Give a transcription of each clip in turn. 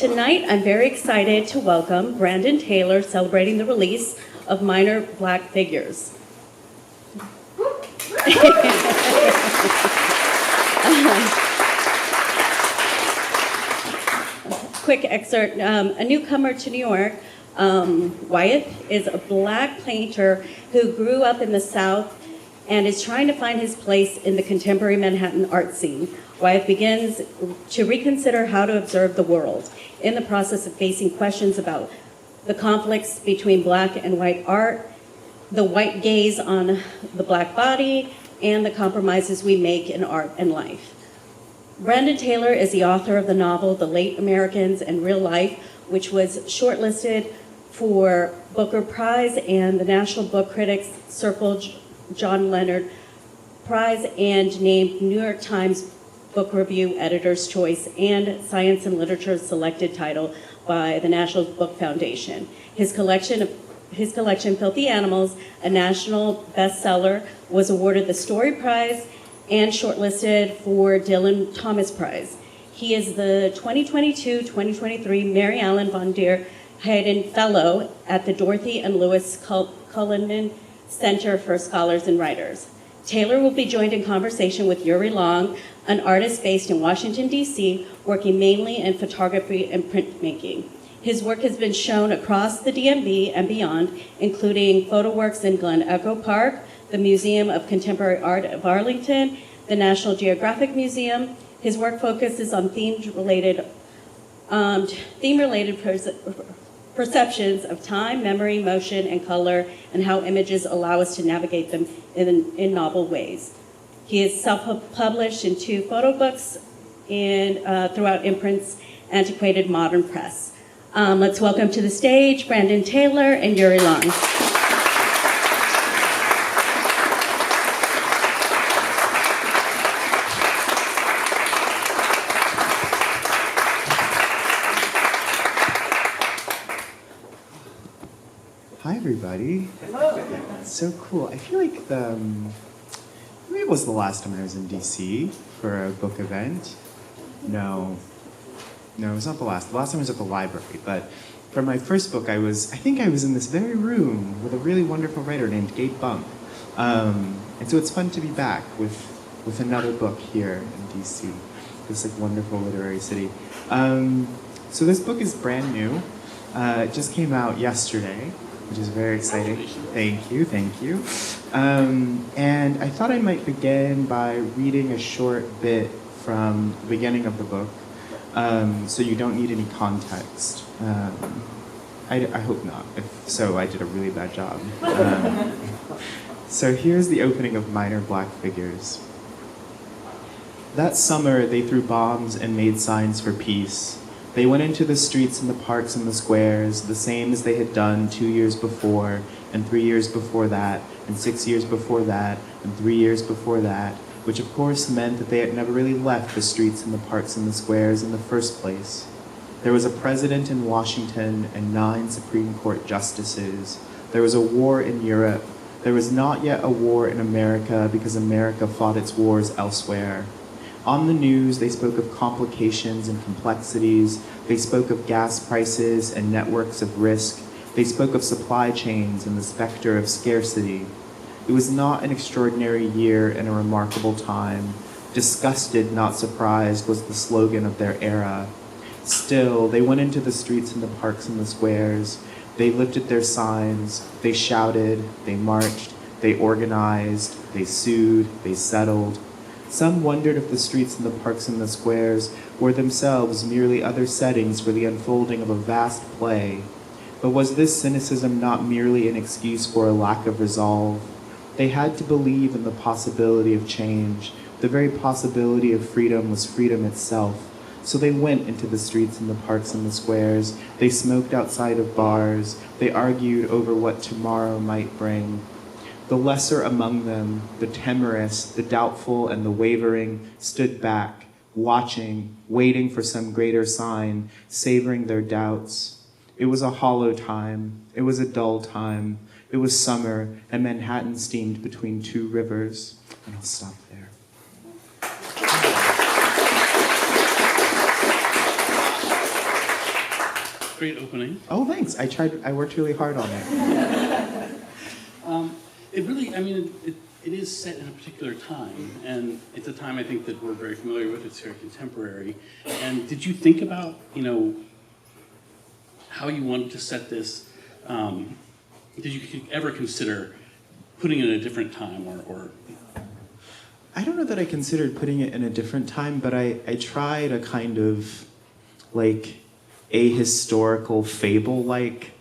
Tonight, I'm very excited to welcome Brandon Taylor, celebrating the release of Minor Black Figures. Quick excerpt. A newcomer to New York, Wyeth is a Black painter who grew up in the South and is trying to find his place in the contemporary Manhattan art scene. Wyeth begins to reconsider how to observe the world in the process of facing questions about the conflicts between Black and white art, the white gaze on the Black body, and the compromises we make in art and life. Brandon Taylor is the author of the novel The Late Americans and Real Life, which was shortlisted for Booker Prize and the National Book Critics Circle John Leonard Prize, and named New York Times Book Review Editor's Choice and Science and Literature selected title by the National Book Foundation. His collection, Filthy Animals, a national bestseller, was awarded the Story Prize and shortlisted for Dylan Thomas Prize. He is the 2022-2023 Mary Ellen von der Hayden Fellow at the Dorothy and Lewis Cullinan Center for Scholars and Writers. Taylor will be joined in conversation with Yuri Long, an artist based in Washington, D.C., working mainly in photography and printmaking. His work has been shown across the DMV and beyond, including photoworks in Glen Echo Park, the Museum of Contemporary Art of Arlington, the National Geographic Museum. His work focuses on theme-related perceptions of time, memory, motion, and color, and how images allow us to navigate them in novel ways. He is self-published in 2 photo books throughout Imprint's Antiquated Modern Press. Let's welcome to the stage Brandon Taylor and Yuri Long. Hi, everybody. Hello. It's so cool. I feel like maybe it was the last time I was in DC for a book event. No, it was not the last. The last time I was at the library, but for my first book, I think I was in this very room with a really wonderful writer named Gabe Bump. And so it's fun to be back with another book here in DC, this like wonderful literary city. So this book is brand new. It just came out yesterday, which is very exciting. Thank you. And I thought I might begin by reading a short bit from the beginning of the book, so you don't need any context. I hope not. If so, I did a really bad job. So here's the opening of Minor Black Figures. That summer, they threw bombs and made signs for peace. They went into the streets and the parks and the squares, the same as they had done 2 years before, and 3 years before that, and 6 years before that, and 3 years before that, which of course meant that they had never really left the streets and the parks and the squares in the first place. There was a president in Washington and 9 Supreme Court justices. There was a war in Europe. There was not yet a war in America because America fought its wars elsewhere. On the news, they spoke of complications and complexities. They spoke of gas prices and networks of risk. They spoke of supply chains and the specter of scarcity. It was not an extraordinary year and a remarkable time. Disgusted, not surprised, was the slogan of their era. Still, they went into the streets and the parks and the squares. They lifted their signs. They shouted. They marched. They organized. They sued. They settled. Some wondered if the streets and the parks and the squares were themselves merely other settings for the unfolding of a vast play. But was this cynicism not merely an excuse for a lack of resolve? They had to believe in the possibility of change. The very possibility of freedom was freedom itself. So they went into the streets and the parks and the squares. They smoked outside of bars. They argued over what tomorrow might bring. The lesser among them, the timorous, the doubtful, and the wavering, stood back, watching, waiting for some greater sign, savoring their doubts. It was a hollow time. It was a dull time. It was summer, and Manhattan steamed between 2 rivers. And I'll stop there. great opening. Oh, thanks. I worked really hard on it. It really, I mean, it is set in a particular time, and it's a time I think that we're very familiar with. It's very contemporary. And did you think about, how you wanted to set this? Did you ever consider putting it in a different time, or? I don't know that I considered putting it in a different time, but I tried a kind of like ahistorical fable-like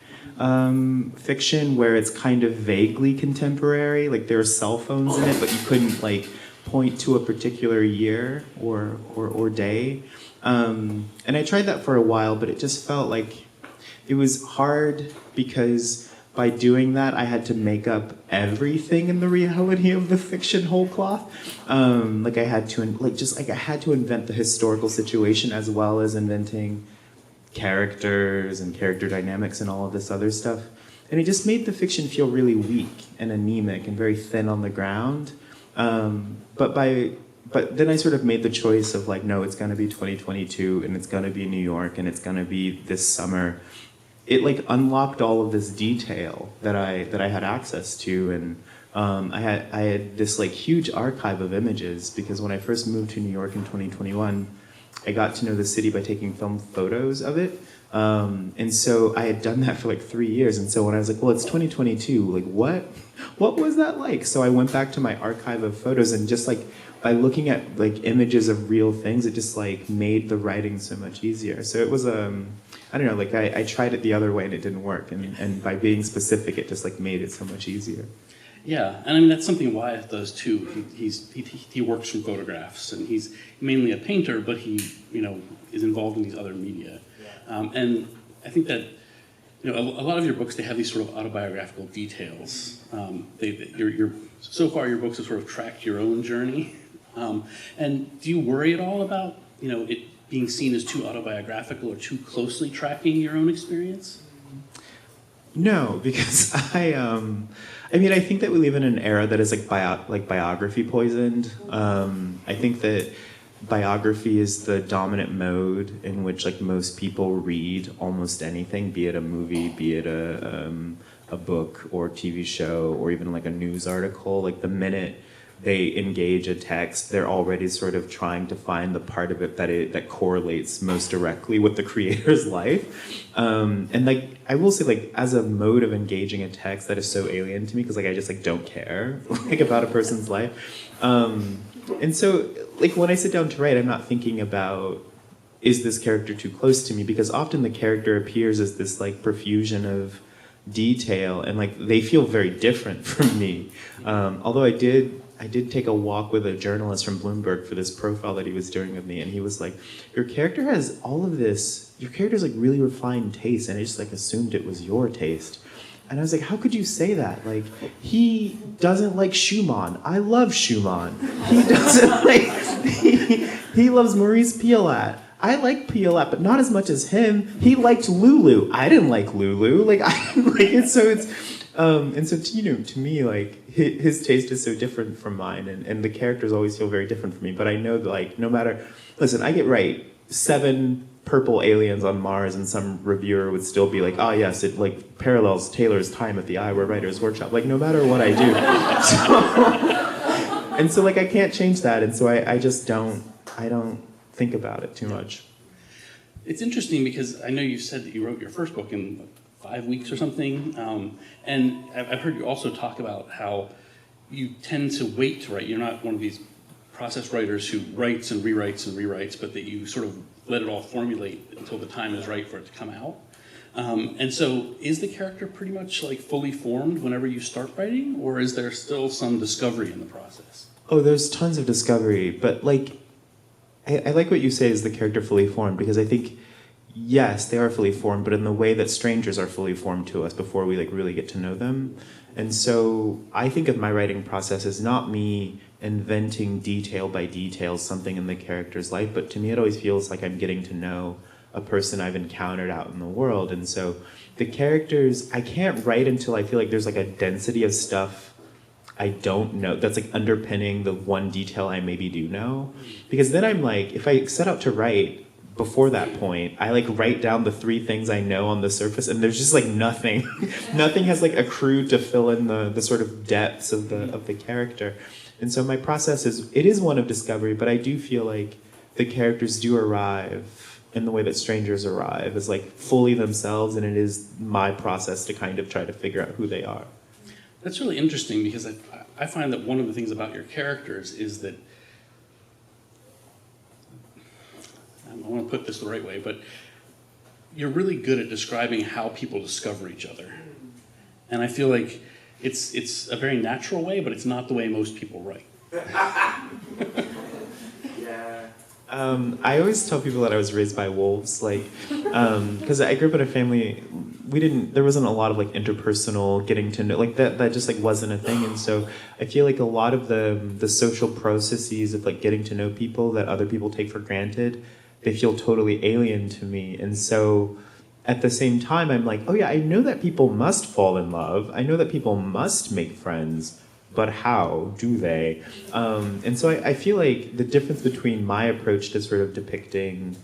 fiction where it's kind of vaguely contemporary. Like there are cell phones in it, but you couldn't like point to a particular year or day. And I tried that for a while, but it just felt like it was hard because by doing that, I had to make up everything in the reality of the fiction whole cloth. I had to invent the historical situation as well as inventing characters and character dynamics and all of this other stuff. And it just made the fiction feel really weak and anemic and very thin on the ground. But then I sort of made the choice of like, no, it's gonna be 2022 and it's gonna be New York and it's gonna be this summer. It like unlocked all of this detail that I had access to, and I had this like huge archive of images because when I first moved to New York in 2021, I got to know the city by taking film photos of it, and so I had done that for like 3 years. And so when I was like, well, it's 2022, like what was that like? So I went back to my archive of photos, and just like by looking at like images of real things, it just like made the writing so much easier. So it was I don't know, like I tried it the other way and it didn't work, and by being specific, it just like made it so much easier. Yeah, and I mean that's something Wyeth does too. He works from photographs, and he's mainly a painter, but he is involved in these other media. And I think that a lot of your books, they have these sort of autobiographical details. So far your books have sort of tracked your own journey. And do you worry at all about it being seen as too autobiographical or too closely tracking your own experience? No, because I think that we live in an era that is like biography poisoned. I think that biography is the dominant mode in which like most people read almost anything, be it a movie, be it a book or TV show, or even like a news article. Like the minute they engage a text, they're already sort of trying to find the part of it that correlates most directly with the creator's life. And like I will say, like as a mode of engaging a text, that is so alien to me because like I just like don't care like about a person's life. And so like when I sit down to write, I'm not thinking about, is this character too close to me? Because often the character appears as this like profusion of detail, and like they feel very different from me. Although I did take a walk with a journalist from Bloomberg for this profile that he was doing of me, and he was like, your character has all of this, your character's like really refined taste, and I just like assumed it was your taste. And I was like, how could you say that? Like, he doesn't like Schumann. I love Schumann. He doesn't like, he loves Maurice Pialat. I like Pialat, but not as much as him. He liked Lulu. I didn't like Lulu. Like, I didn't like it. So it's, and so, to me, like, his taste is so different from mine, and the characters always feel very different for me. But I know that, like, no matter, listen, I get 7 purple aliens on Mars, and some reviewer would still be like, oh yes, it like parallels Taylor's time at the Iowa Writers Workshop. Like, no matter what I do. And so like I can't change that, and so I just don't think about it too much. It's interesting because I know you said that you wrote your first book in 5 weeks or something, and I've heard you also talk about how you tend to wait to write. You're not one of these process writers who writes and rewrites, but that you sort of let it all formulate until the time is right for it to come out. And so is the character pretty much like fully formed whenever you start writing, or is there still some discovery in the process? Oh, there's tons of discovery, but like, I like what you say is the character fully formed, because I think, yes, they are fully formed, but in the way that strangers are fully formed to us before we like really get to know them. And so I think of my writing process as not me inventing detail by detail something in the character's life, but to me it always feels like I'm getting to know a person I've encountered out in the world. And so the characters, I can't write until I feel like there's like a density of stuff I don't know that's like underpinning the one detail I maybe do know. Because then I'm like, if I set out to write before that point, I like write down the 3 things I know on the surface, and there's just like nothing. Nothing has like accrued to fill in the sort of depths of the character. And so my process is one of discovery, but I do feel like the characters do arrive in the way that strangers arrive, as like fully themselves, and it is my process to kind of try to figure out who they are. That's really interesting, because I find that one of the things about your characters is that, I want to put this the right way, but you're really good at describing how people discover each other. And I feel like it's a very natural way, but it's not the way most people write. Yeah. I always tell people that I was raised by wolves, like, because I grew up in a family, there wasn't a lot of like interpersonal getting to know, like that just like wasn't a thing. And so I feel like a lot of the social processes of like getting to know people that other people take for granted, they feel totally alien to me. And so at the same time, I'm like, oh yeah, I know that people must fall in love. I know that people must make friends, but how do they? And so I feel like the difference between my approach to sort of depicting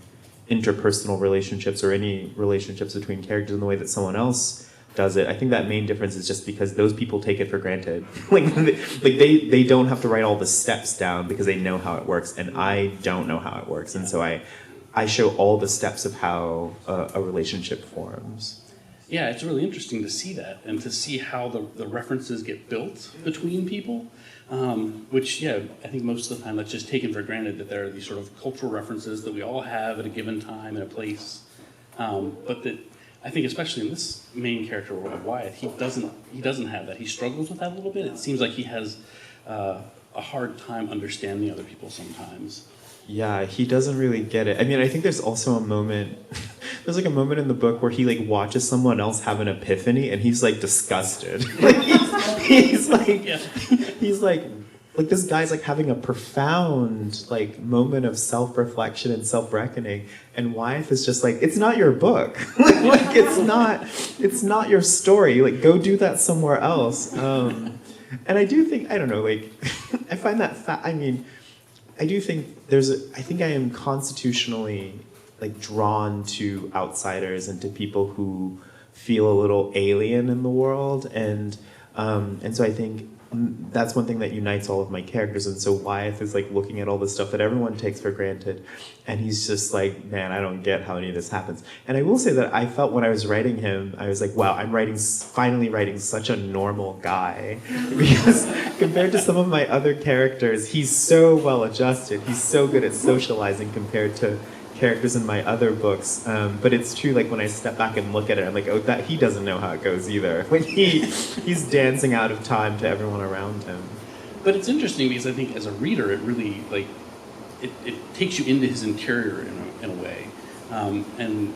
interpersonal relationships or any relationships between characters and the way that someone else does it, I think that main difference is just because those people take it for granted. like they don't have to write all the steps down because they know how it works, and I don't know how it works. And so I show all the steps of how a relationship forms. Yeah, it's really interesting to see that, and to see how the references get built between people, which, yeah, I think most of the time that's just taken for granted, that there are these sort of cultural references that we all have at a given time and a place. But that I think especially in this main character of Wyeth, he doesn't have that. He struggles with that a little bit. It seems like he has a hard time understanding other people sometimes. Yeah, he doesn't really get it. I mean, I think there's also a moment, there's like a moment in the book where he like watches someone else have an epiphany and he's like disgusted. Like he's like, Yeah. he's like this guy's like having a profound like moment of self-reflection and self-reckoning, and Wyeth is just like, it's not your book. like it's not your story. Like, go do that somewhere else. And I do think, I don't know, like I find that I mean, I do think I think I am constitutionally like drawn to outsiders and to people who feel a little alien in the world, and so I think that's one thing that unites all of my characters. And so Wyeth is like looking at all the stuff that everyone takes for granted, and he's just like, man, I don't get how any of this happens. And I will say that I felt when I was writing him, I was like, wow, I'm finally writing such a normal guy, because compared to some of my other characters, he's so well adjusted. He's so good at socializing compared to characters in my other books. But it's true, like when I step back and look at it, I'm like, oh, that he doesn't know how it goes either. When he's dancing out of time to everyone around him. But it's interesting, because I think as a reader, it really like it takes you into his interior in a way, and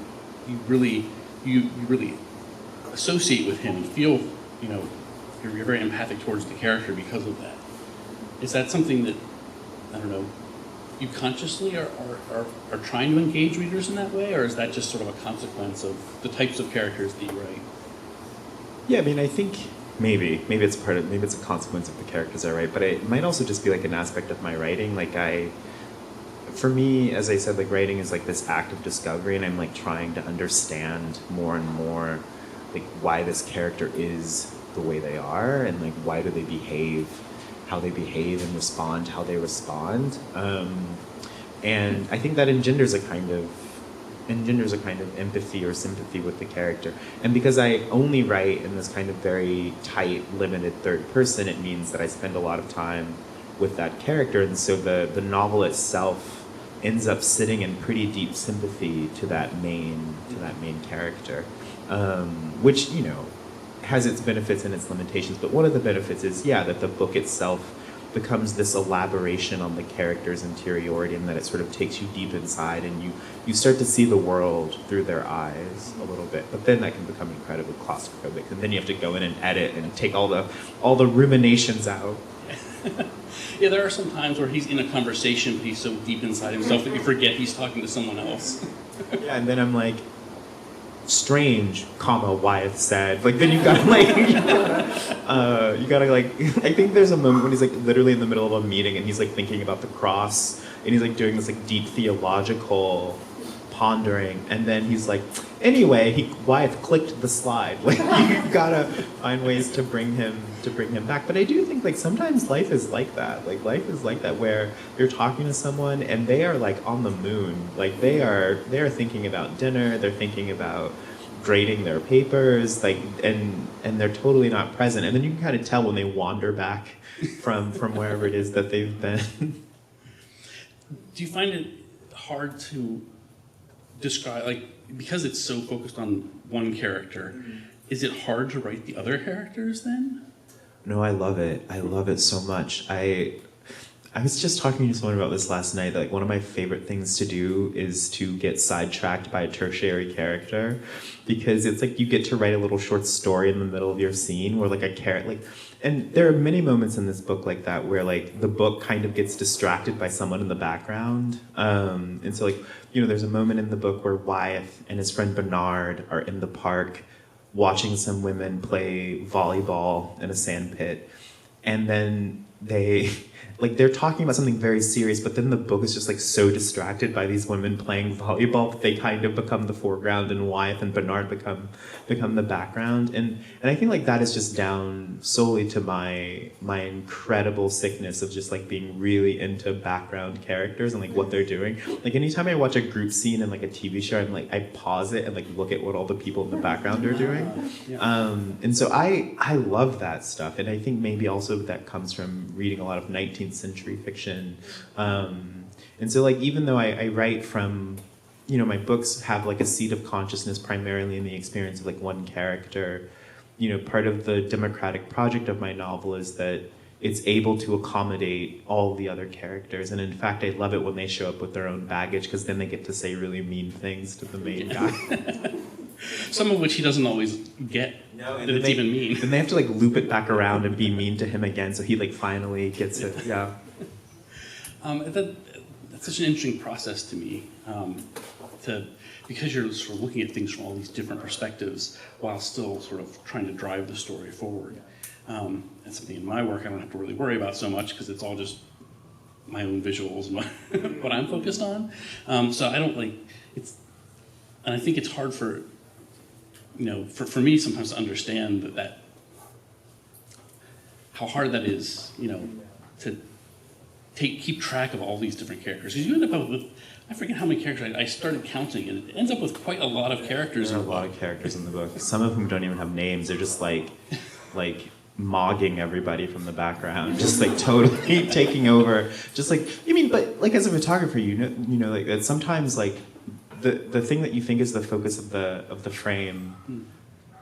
you really associate with him and feel, you're very empathic towards the character because of that. Is that something that, I don't know, you consciously are trying to engage readers in that way, or is that just sort of a consequence of the types of characters that you write? Yeah, I mean, I think maybe it's a consequence of the characters I write, but it might also just be like an aspect of my writing. Like for me, as I said, like writing is like this act of discovery, and I'm like trying to understand more and more like why this character is the way they are, and like why do they behave, how they behave and respond, how they respond. And I think that engenders a kind of empathy or sympathy with the character. And because I only write in this kind of very tight, limited third person, it means that I spend a lot of time with that character. And so the novel itself ends up sitting in pretty deep sympathy to that main character, which, has its benefits and its limitations. But one of the benefits is, that the book itself becomes this elaboration on the character's interiority, and that it sort of takes you deep inside, and you start to see the world through their eyes a little bit. But then that can become incredibly claustrophobic, and then you have to go in and edit and take all the ruminations out. Yeah, there are some times where he's in a conversation, but he's so deep inside himself that you forget he's talking to someone else. Yeah, and then I'm like, strange, Wyeth said. Like, then you gotta I think there's a moment when he's like literally in the middle of a meeting, and he's like thinking about the cross, and he's like doing this like deep theological pondering, and then he's like, anyway, Wyeth clicked the slide. Like, you've gotta find ways to bring him back. But I do think like sometimes life is like that. Like life is like that where you're talking to someone and they are like on the moon. Like they are thinking about dinner, they're thinking about grading their papers, like and they're totally not present. And then you can kind of tell when they wander back from wherever it is that they've been. Do you find it hard to describe, like, because it's so focused on one character, is it hard to write the other characters then? No, I love it. I love it so much. I was just talking to someone about this last night. Like one of my favorite things to do is to get sidetracked by a tertiary character, because it's like you get to write a little short story in the middle of your scene where like a character, like, and there are many moments in this book like that where like the book kind of gets distracted by someone in the background. And so like, you know, there's a moment in the book where Wyeth and his friend Bernard are in the park watching some women play volleyball in a sand pit. And then they're talking about something very serious, but then the book is just like so distracted by these women playing volleyball that they kind of become the foreground, and Wyeth and Bernard become the background. And I think like that is just down solely to my incredible sickness of just like being really into background characters and like what they're doing. Like anytime I watch a group scene in like a TV show, I'm like I pause it and like look at what all the people in the background are doing. And so I love that stuff, and I think maybe also that comes from reading a lot of 19th century fiction. And so like even though I write from, you know, my books have like a seat of consciousness primarily in the experience of like one character, you know, part of the democratic project of my novel is that it's able to accommodate all the other characters. And in fact, I love it when they show up with their own baggage, because then they get to say really mean things to the main guy. Some of which he doesn't always get that it's even mean. Then they have to like loop it back around and be mean to him again, so he like finally gets it. Yeah. That's such an interesting process to me, because you're sort of looking at things from all these different perspectives while still sort of trying to drive the story forward. That's something in my work I don't have to really worry about so much, because it's all just my own visuals and what I'm focused on. So I don't like it's, and I think it's hard for, you know, for me sometimes to understand that how hard that is, you know, to keep track of all these different characters. Because you end up with, I forget how many characters, I started counting, and it ends up with quite a lot of characters. There are a lot of characters in the book, some of whom don't even have names. They're just like mogging everybody from the background, just like totally taking over. Just like, I mean, but like as a photographer, you know, like that sometimes like the thing that you think is the focus of the frame,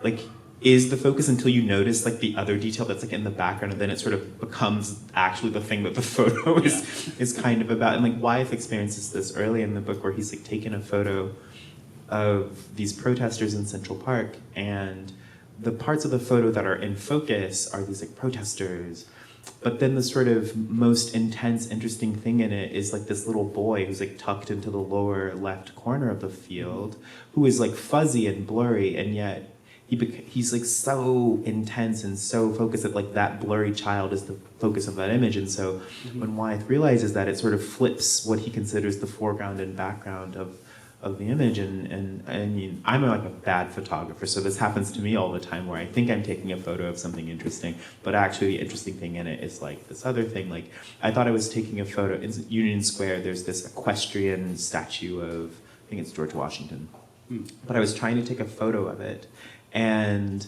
like is the focus until you notice like the other detail that's like in the background, and then it sort of becomes actually the thing that the photo is kind of about. And like Wyeth experiences this early in the book where he's like taken a photo of these protesters in Central Park, and the parts of the photo that are in focus are these like protesters. But then the sort of most intense, interesting thing in it is like this little boy who's like tucked into the lower left corner of the field, who is like fuzzy and blurry, and yet he's like so intense and so focused that like that blurry child is the focus of that image. And so when Wyeth realizes that, it sort of flips what he considers the foreground and background of the image. And I mean, I'm like a bad photographer, so this happens to me all the time where I think I'm taking a photo of something interesting, but actually the interesting thing in it is like this other thing. Like I thought I was taking a photo in Union Square. There's this equestrian statue of, I think it's George Washington, but I was trying to take a photo of it. And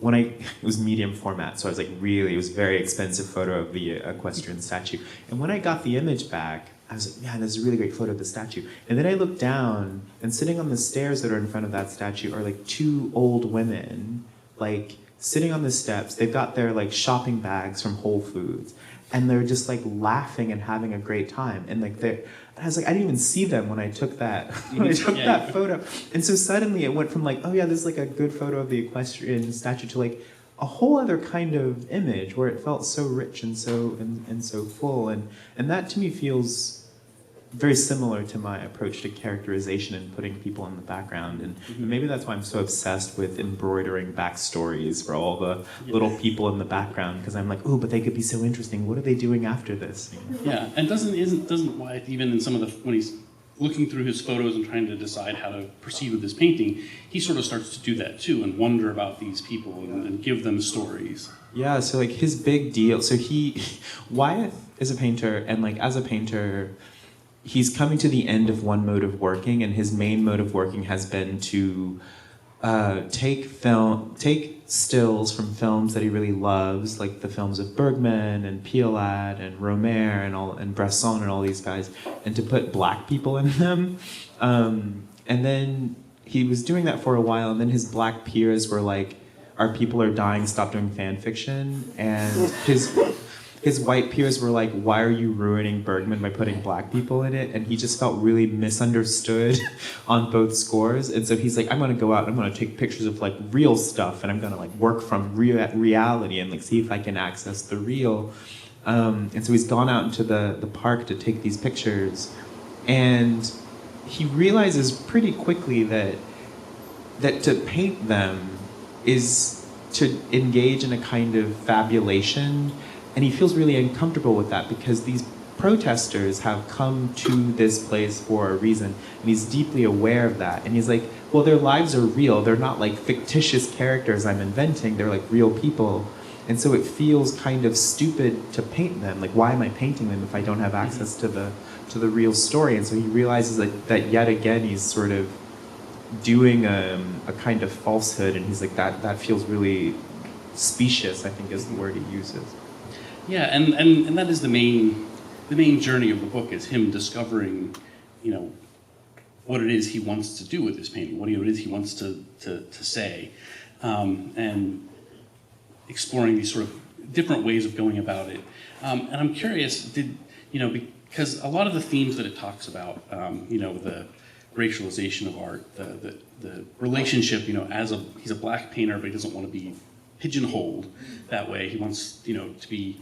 it was medium format, so I was like it was a very expensive photo of the equestrian statue. And when I got the image back, I was like, man, this is a really great photo of the statue. And then I looked down, and sitting on the stairs that are in front of that statue are like two old women, like sitting on the steps. They've got their like shopping bags from Whole Foods, and they're just like laughing and having a great time. And like I was like, I didn't even see them when I took that that photo. And so suddenly it went from like, oh yeah, this is like a good photo of the equestrian statue to like a whole other kind of image where it felt so rich and so full. And that to me feels very similar to my approach to characterization and putting people in the background. And maybe that's why I'm so obsessed with embroidering backstories for all the little people in the background, because I'm like, oh, but they could be so interesting. What are they doing after this? Yeah, and doesn't Wyeth, even in some of the, when he's looking through his photos and trying to decide how to proceed with his painting, he sort of starts to do that too and wonder about these people and give them stories. Yeah, so like his big deal, so Wyeth is a painter, and like as a painter, he's coming to the end of one mode of working, and his main mode of working has been to take stills from films that he really loves, like the films of Bergman and Piolat and Romer and Bresson and all these guys, and to put black people in them. And then he was doing that for a while, and then his black peers were like, "Our people are dying, stop doing fan fiction." And his white peers were like, "Why are you ruining Bergman by putting black people in it?" And he just felt really misunderstood on both scores. And so he's like, "I'm gonna go out and I'm gonna take pictures of like real stuff, and I'm gonna like work from reality and like see if I can access the real." And so he's gone out into the park to take these pictures, and he realizes pretty quickly that to paint them is to engage in a kind of fabulation. And he feels really uncomfortable with that because these protesters have come to this place for a reason, and he's deeply aware of that. And he's like, well, their lives are real. They're not like fictitious characters I'm inventing. They're like real people. And so it feels kind of stupid to paint them. Like, why am I painting them if I don't have access to the real story? And so he realizes that yet again he's sort of doing a kind of falsehood, and he's like, that feels really specious, I think is the word he uses. Yeah, and that is the main journey of the book, is him discovering, what it is he wants to do with his painting, what it is he wants to say, and exploring these sort of different ways of going about it. And I'm curious, because a lot of the themes that it talks about, the racialization of art, the relationship, he's a black painter, but he doesn't want to be pigeonholed that way. He wants, to be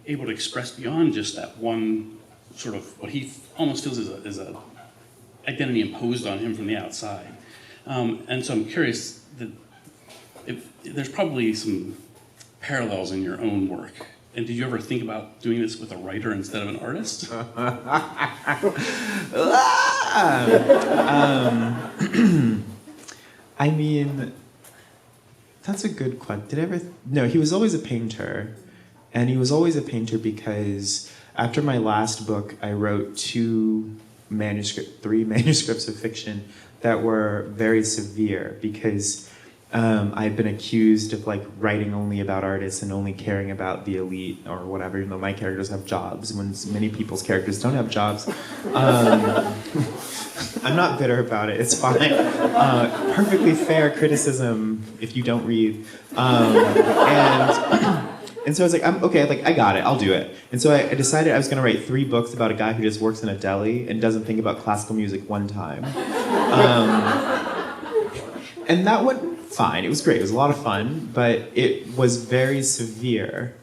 able to express beyond just that one sort of what he almost feels is a identity imposed on him from the outside. And so I'm curious that if there's probably some parallels in your own work. And did you ever think about doing this with a writer instead of an artist? I mean, that's a good question. No, he was always a painter. And he was always a painter because after my last book, I wrote three manuscripts of fiction that were very severe because I had been accused of like writing only about artists and only caring about the elite or whatever, even though my characters have jobs, when many people's characters don't have jobs. I'm not bitter about it, it's fine. Perfectly fair criticism if you don't read. And so I was like, I got it, I'll do it. And so I decided I was gonna write 3 books about a guy who just works in a deli and doesn't think about classical music one time. And that went fine, it was great, it was a lot of fun, but it was very severe.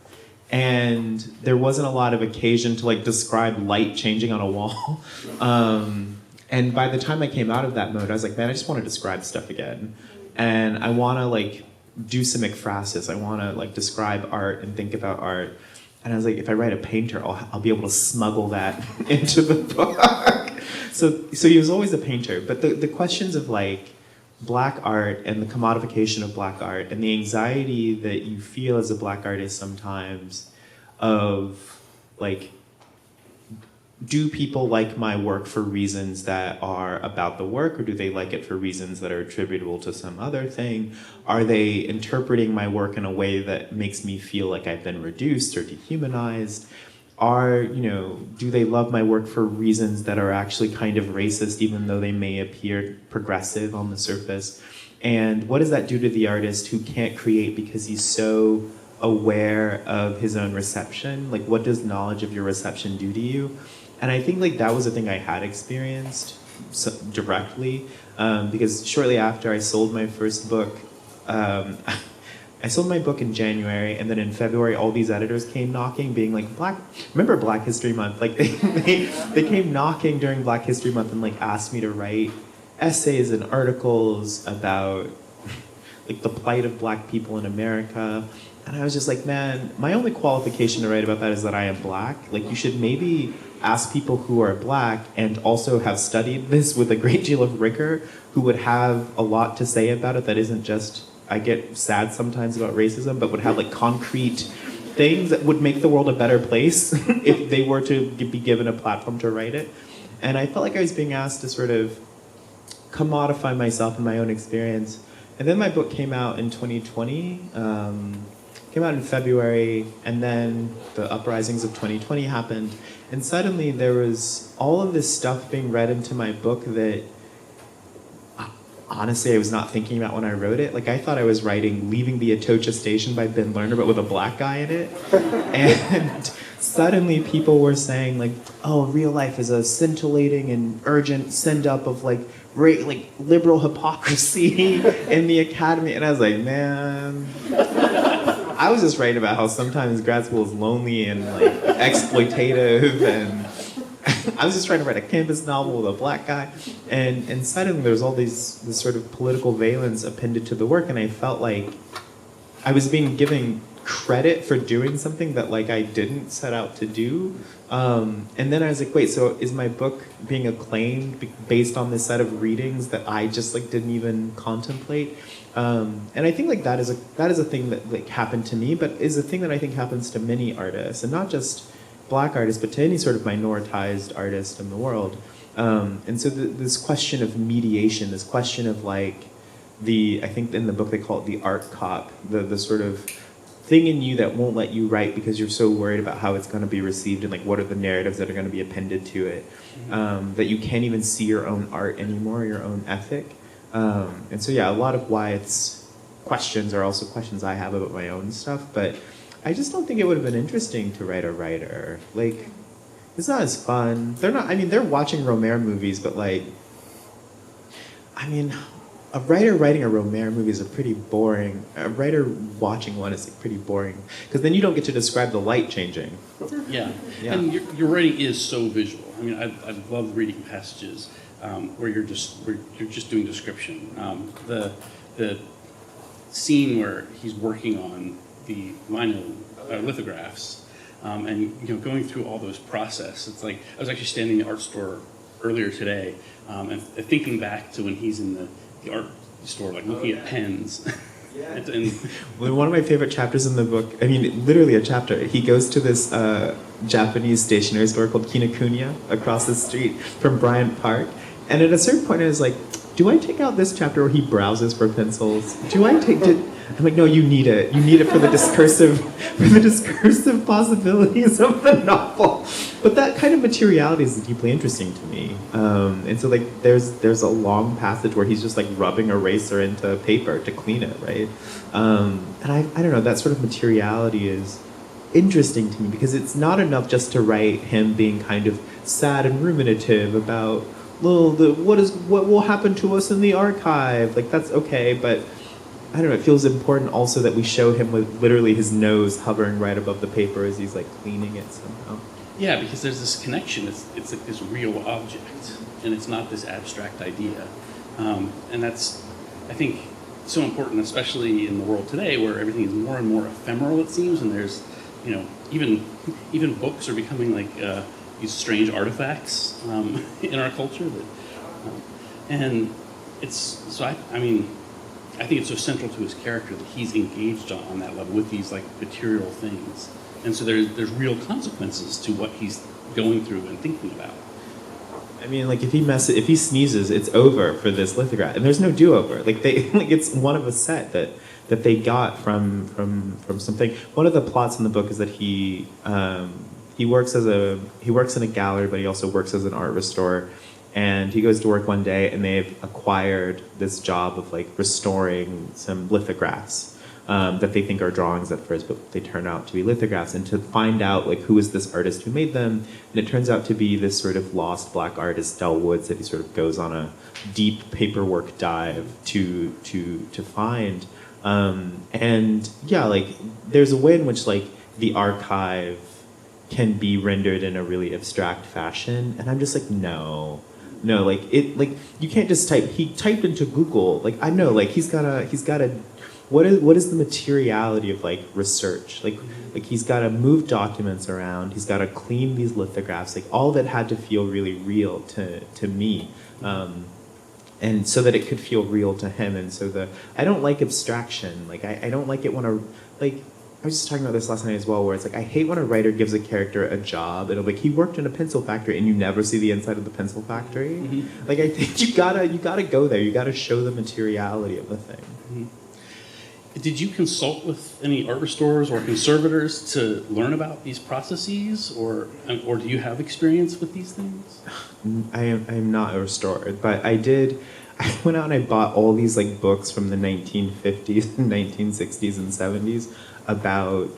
And there wasn't a lot of occasion to like describe light changing on a wall. And by the time I came out of that mode, I was like, man, I just want to describe stuff again. And I want to like do some ekphrasis. I want to like describe art and think about art. And I was like, if I write a painter, I'll be able to smuggle that into the book. So he was always a painter. But the questions of like black art and the commodification of black art and the anxiety that you feel as a black artist sometimes of like, do people like my work for reasons that are about the work, or do they like it for reasons that are attributable to some other thing? Are they interpreting my work in a way that makes me feel like I've been reduced or dehumanized? Do they love my work for reasons that are actually kind of racist, even though they may appear progressive on the surface? And what does that do to the artist who can't create because he's so aware of his own reception? Like, what does knowledge of your reception do to you? And I think like that was a thing I had experienced directly, because shortly after I sold my first book, I sold my book in January, and then in February, all these editors came knocking, being like, remember Black History Month? Like they came knocking during Black History Month and like asked me to write essays and articles about like the plight of black people in America. And I was just like, man, my only qualification to write about that is that I am black. Like, you should maybe ask people who are black and also have studied this with a great deal of rigor, who would have a lot to say about it that isn't just, I get sad sometimes about racism, but would have like concrete things that would make the world a better place if they were to be given a platform to write it. And I felt like I was being asked to sort of commodify myself and my own experience. And then my book came out in 2020, came out in February, and then the uprisings of 2020 happened. And suddenly there was all of this stuff being read into my book that honestly I was not thinking about when I wrote it. Like, I thought I was writing Leaving the Atocha Station by Ben Lerner, but with a black guy in it. And suddenly people were saying like, oh, real life is a scintillating and urgent send-up of like liberal hypocrisy in the academy. And I was like, man, I was just writing about how sometimes grad school is lonely and like exploitative, and I was just trying to write a campus novel with a black guy, and suddenly there's all this sort of political valence appended to the work, and I felt like I was being given credit for doing something that like I didn't set out to do. And then I was like, wait, so is my book being acclaimed based on this set of readings that I just like didn't even contemplate? And I think like that is a thing that like happened to me, but is a thing that I think happens to many artists, and not just black artists, but to any sort of minoritized artist in the world. And so this question of mediation, this question of like I think in the book they call it the art cop, the sort of thing in you that won't let you write because you're so worried about how it's going to be received and like what are the narratives that are going to be appended to it, that you can't even see your own art anymore, your own ethic. And so yeah, a lot of Wyeth's questions are also questions I have about my own stuff, but I just don't think it would have been interesting to write a writer. Like, it's not as fun. They're watching Romare movies, but like, I mean, a writer writing a Romare movie is a writer watching one is like pretty boring, because then you don't get to describe the light changing. Yeah. And your writing is so visual. I mean, I love reading passages where you're just doing description. The scene where he's working on the lithographs, and going through all those process. It's like I was actually standing in the art store earlier today, and thinking back to when he's in the art store, like looking at pens. and One of my favorite chapters in the book, I mean, literally a chapter, he goes to this Japanese stationery store called Kinokuniya across the street from Bryant Park. And at a certain point, I was like, do I take out this chapter where he browses for pencils? I'm like, no, you need it. You need it for the discursive possibilities of the novel. But that kind of materiality is deeply interesting to me. And so like there's a long passage where he's just like rubbing eraser into paper to clean it, right? And I don't know, that sort of materiality is interesting to me because it's not enough just to write him being kind of sad and ruminative about what will happen to us in the archive. Like, that's okay, but I don't know, it feels important also that we show him with literally his nose hovering right above the paper as he's like cleaning it somehow. Yeah, because there's this connection. It's like this real object, and it's not this abstract idea. And that's, I think, so important, especially in the world today where everything is more and more ephemeral, it seems, and there's, even books are becoming like these strange artifacts in our culture. And it's, so I think it's so central to his character that he's engaged on that level with these like material things. And so there's real consequences to what he's going through and thinking about. I mean, like if he sneezes, it's over for this lithograph, and there's no do-over. Like it's one of a set that they got from something. One of the plots in the book is that he works in a gallery, but he also works as an art restorer. And he goes to work one day, and they've acquired this job of like restoring some lithographs that they think are drawings at first, but they turn out to be lithographs. And to find out like who is this artist who made them, and it turns out to be this sort of lost black artist, Del Woods, that he sort of goes on a deep paperwork dive to find. And yeah, like there's a way in which like the archive can be rendered in a really abstract fashion, and I'm just like, no, no, like it, like you can't just type. He typed into Google. Like I know, like he's got a. What is the materiality of like research? Like he's got to move documents around. He's got to clean these lithographs. Like all of it had to feel really real to me. And so that it could feel real to him. And so I don't like abstraction. Like I don't like it when I was just talking about this last night as well, where it's like I hate when a writer gives a character a job and like he worked in a pencil factory and you never see the inside of the pencil factory. Mm-hmm. Like I think you gotta go there. You gotta show the materiality of the thing. Mm-hmm. Did you consult with any art restorers or conservators to learn about these processes, or do you have experience with these things? I'm not a restorer, but I went out and I bought all these like books from the 1950s and 1960s and 70s about,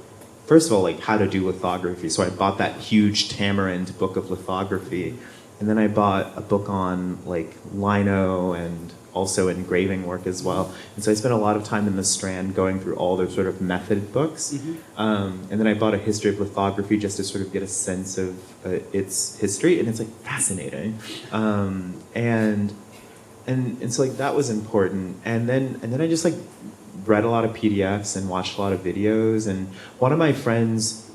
first of all, like how to do lithography. So I bought that huge Tamarind book of lithography, and then I bought a book on like lino and also engraving work as well. And so I spent a lot of time in the Strand going through all their sort of method books. Mm-hmm. And then I bought a history of lithography just to sort of get a sense of its history, and it's like fascinating. And so like that was important. And then I just like read a lot of PDFs and watched a lot of videos. And one of my friends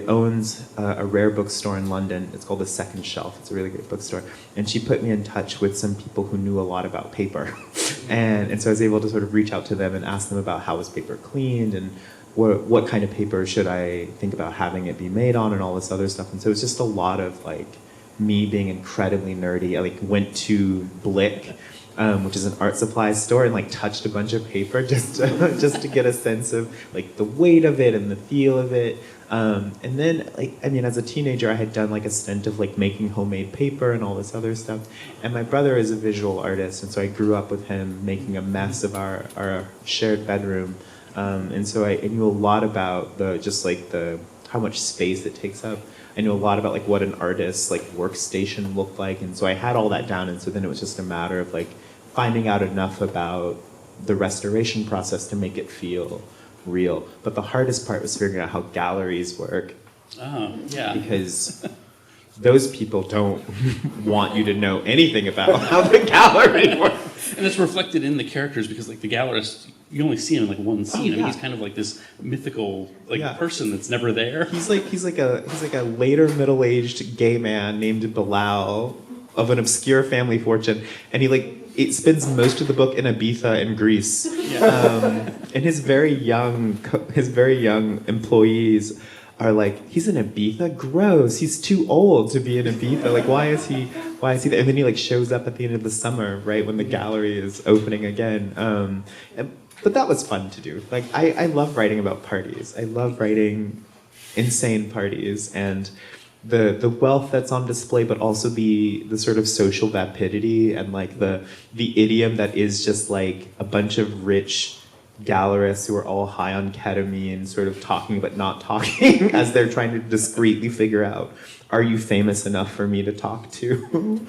owns a rare bookstore in London. It's called The Second Shelf. It's a really great bookstore. And she put me in touch with some people who knew a lot about paper. And so I was able to sort of reach out to them and ask them about how was paper cleaned and what kind of paper should I think about having it be made on and all this other stuff. And so it's just a lot of like me being incredibly nerdy. I like went to Blick, which is an art supply store, and like touched a bunch of paper just to get a sense of like the weight of it and the feel of it. And then, like, I mean, as a teenager, I had done like a stint of like making homemade paper and all this other stuff. And my brother is a visual artist, and so I grew up with him making a mess of our shared bedroom. And so I knew a lot about how much space it takes up. I knew a lot about like what an artist's like workstation looked like, and so I had all that down. And so then it was just a matter of like finding out enough about the restoration process to make it feel real. But the hardest part was figuring out how galleries work. Oh, yeah. Because those people don't want you to know anything about how the gallery works. And it's reflected in the characters because like the gallerist, you only see him in like one scene. I mean, he's kind of like this mythical person that's never there. He's like a later middle-aged gay man named Bilal of an obscure family fortune, and it spends most of the book in Ibiza in Greece. Yeah. And his very young employees are like, he's in Ibiza? Gross. He's too old to be in Ibiza. Like, why is he there? And then he like shows up at the end of the summer, right, when the gallery is opening again. But that was fun to do. Like, I love writing about parties. I love writing insane parties and the wealth that's on display, but also the sort of social vapidity and like the idiom that is just like a bunch of rich gallerists who are all high on ketamine, sort of talking but not talking as they're trying to discreetly figure out, are you famous enough for me to talk to?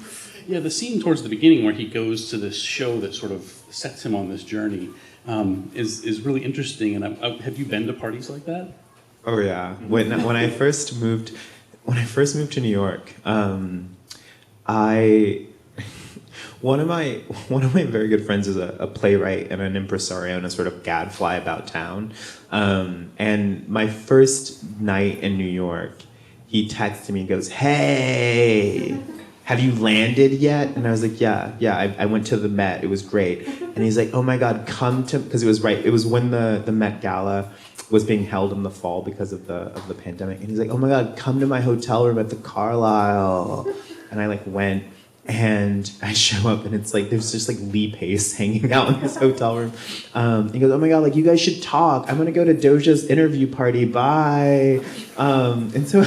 Yeah, the scene towards the beginning where he goes to this show that sort of sets him on this journey is really interesting. And have you been to parties like that? Oh yeah. When I first moved to New York, one of my very good friends is a playwright and an impresario and a sort of gadfly about town. And my first night in New York, he texted me and goes, "Hey, have you landed yet?" And I was like, yeah, I went to the Met. It was great. And he's like, "Oh my God, come to," because it was when the Met Gala was being held in the fall because of the pandemic. And he's like, "Oh my God, come to my hotel room at the Carlisle." And I like went, and I show up, and it's like there's just like Lee Pace hanging out in this hotel room. He goes, "Oh my God, like you guys should talk. I'm gonna go to Doja's interview party. Bye." And so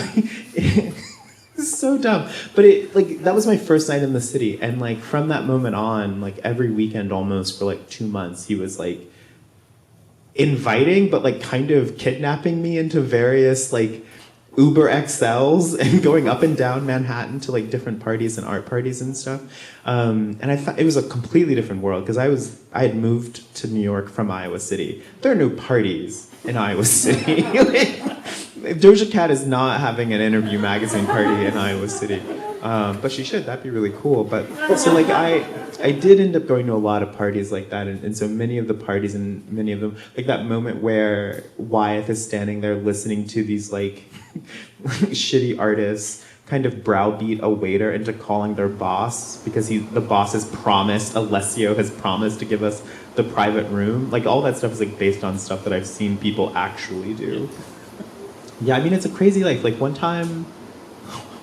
it's so dumb. But it like that was my first night in the city, and like from that moment on, like every weekend almost for like 2 months, he was like inviting, but like kind of kidnapping me into various like Uber XLs and going up and down Manhattan to like different parties and art parties and stuff. And I thought it was a completely different world because I had moved to New York from Iowa City. There are no parties in Iowa City. Doja Cat is not having an interview magazine party in Iowa City. But she should. That'd be really cool. But so like I did end up going to a lot of parties like that, and so many of the parties and many of them, like that moment where Wyeth is standing there listening to these like shitty artists kind of browbeat a waiter into calling their boss because the boss has promised, Alessio has promised to give us the private room. Like all that stuff is like based on stuff that I've seen people actually do. Yeah, I mean it's a crazy life. Like one time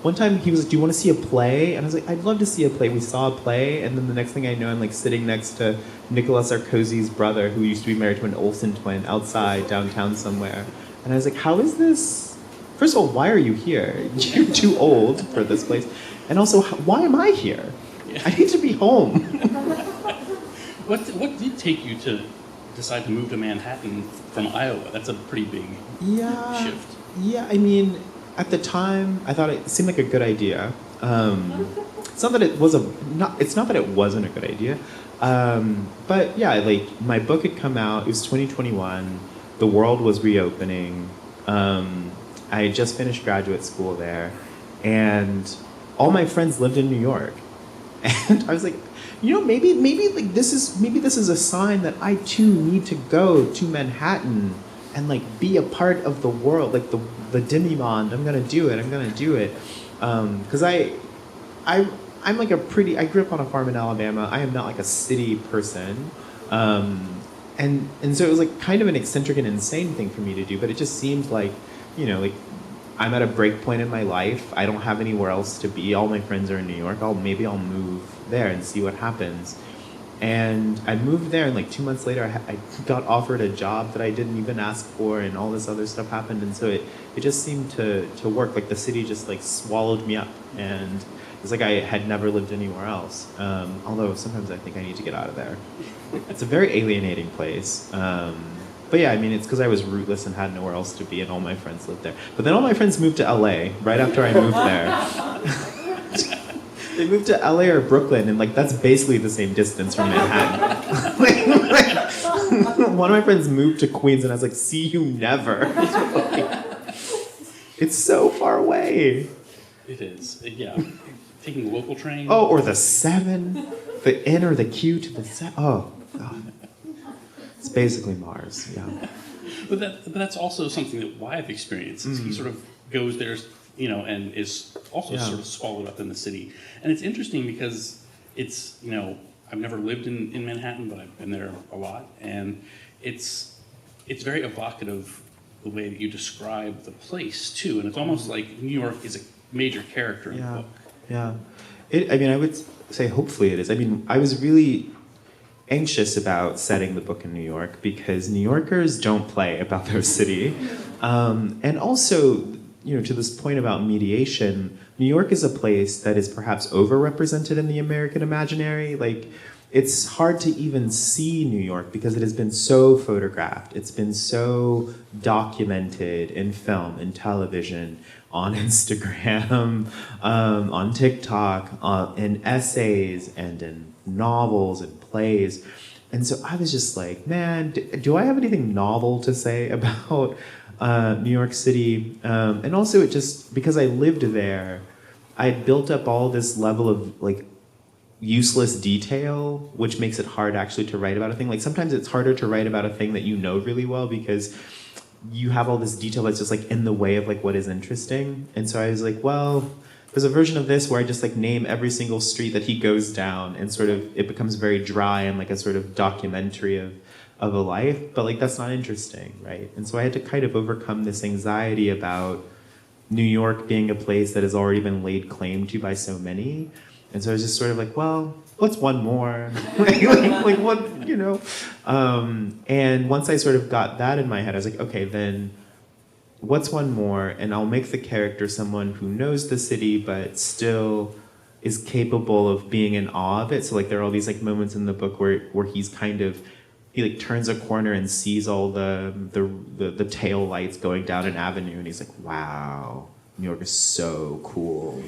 he was like, do you want to see a play? And I was like, I'd love to see a play. We saw a play, and then the next thing I know, I'm like sitting next to Nicolas Sarkozy's brother, who used to be married to an Olsen twin, outside downtown somewhere. And I was like, how is this? First of all, why are you here? You're too old for this place. And also, why am I here? Yeah. I need to be home. What did take you to decide to move to Manhattan from Iowa? That's a pretty big shift. Yeah, I mean, at the time, I thought it seemed like a good idea. It's not that it wasn't a good idea. But yeah, like my book had come out. It was 2021. The world was reopening. I had just finished graduate school there, and all my friends lived in New York. And I was like, maybe like this is a sign that I too need to go to Manhattan and like be a part of the world, like the demi-monde. I'm gonna do it. Because I'm like I grew up on a farm in Alabama. I am not like a city person. And so it was like kind of an eccentric and insane thing for me to do, but it just seemed like, like I'm at a break point in my life. I don't have anywhere else to be. All my friends are in New York. Maybe I'll move there and see what happens. And I moved there, and like 2 months later, I got offered a job that I didn't even ask for, and all this other stuff happened. And so it just seemed to work. Like the city just like swallowed me up, and it's like I had never lived anywhere else. Although sometimes I think I need to get out of there. It's a very alienating place. But yeah, I mean, it's because I was rootless and had nowhere else to be, and all my friends lived there. But then all my friends moved to LA right after I moved there. They moved to LA or Brooklyn, and like that's basically the same distance from Manhattan. One of my friends moved to Queens, and I was like, see you never. It's so far away. It is, yeah. Taking the local train. Oh, or the 7, the N or the Q to the 7. Oh, God. It's basically Mars, yeah. But that's also something that Wyeth experiences. He sort of goes there, and is also sort of swallowed up in the city. And it's interesting because it's, I've never lived in Manhattan, but I've been there a lot. And it's very evocative the way that you describe the place, too. And it's almost like New York is a major character in the book. Yeah. I would say hopefully it is. I mean, I was really anxious about setting the book in New York because New Yorkers don't play about their city. And also, to this point about mediation, New York is a place that is perhaps overrepresented in the American imaginary. Like, it's hard to even see New York because it has been so photographed. It's been so documented in film, in television, on Instagram, on TikTok, in essays, and in novels and plays. And so I was just like, man, do I have anything novel to say about New York City? And also, it just, because I lived there, I had built up all this level of like useless detail, which makes it hard actually to write about a thing. Like sometimes it's harder to write about a thing that you know really well because you have all this detail that's just like in the way of like what is interesting. And so I was like, well, there's a version of this where I just like name every single street that he goes down, and sort of it becomes very dry and like a sort of documentary of a life, but like that's not interesting, right? And so I had to kind of overcome this anxiety about New York being a place that has already been laid claim to by so many. And so I was just sort of like, well, what's one more? like what, and once I sort of got that in my head, I was like, okay, then what's one more? And I'll make the character someone who knows the city, but still is capable of being in awe of it. So like there are all these like moments in the book where he's kind of, he like turns a corner and sees all the tail lights going down an avenue, and he's like, wow, New York is so cool,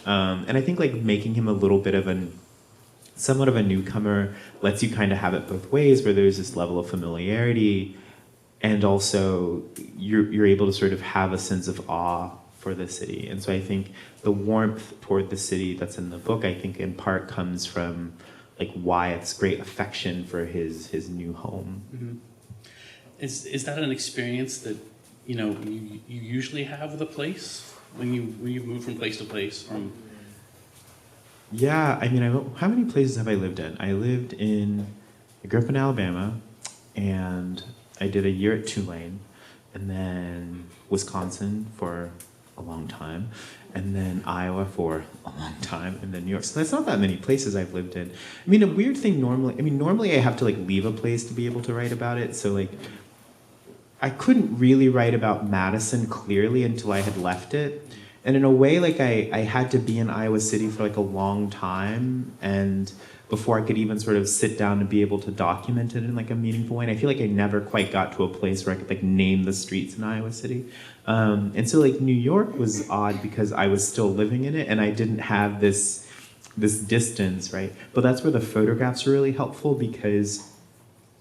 And I think like making him a little bit of somewhat of a newcomer lets you kind of have it both ways, where there's this level of familiarity, and also you're able to sort of have a sense of awe for the city. And so I think the warmth toward the city that's in the book, I think in part comes from like Wyeth's great affection for his new home. Mm-hmm. Is that an experience that you usually have with a place when you move from place to place? Yeah, I mean, how many places have I lived in? I grew up in Alabama, and I did a year at Tulane, and then Wisconsin for a long time, and then Iowa for a long time, and then New York. So that's not that many places I've lived in. I mean, a weird thing normally I have to like leave a place to be able to write about it. So like, I couldn't really write about Madison clearly until I had left it. And in a way, like I had to be in Iowa City for like a long time, and before I could even sort of sit down and be able to document it in like a meaningful way. And I feel like I never quite got to a place where I could like name the streets in Iowa City. And so like New York was odd because I was still living in it and I didn't have this distance, right? But that's where the photographs are really helpful, because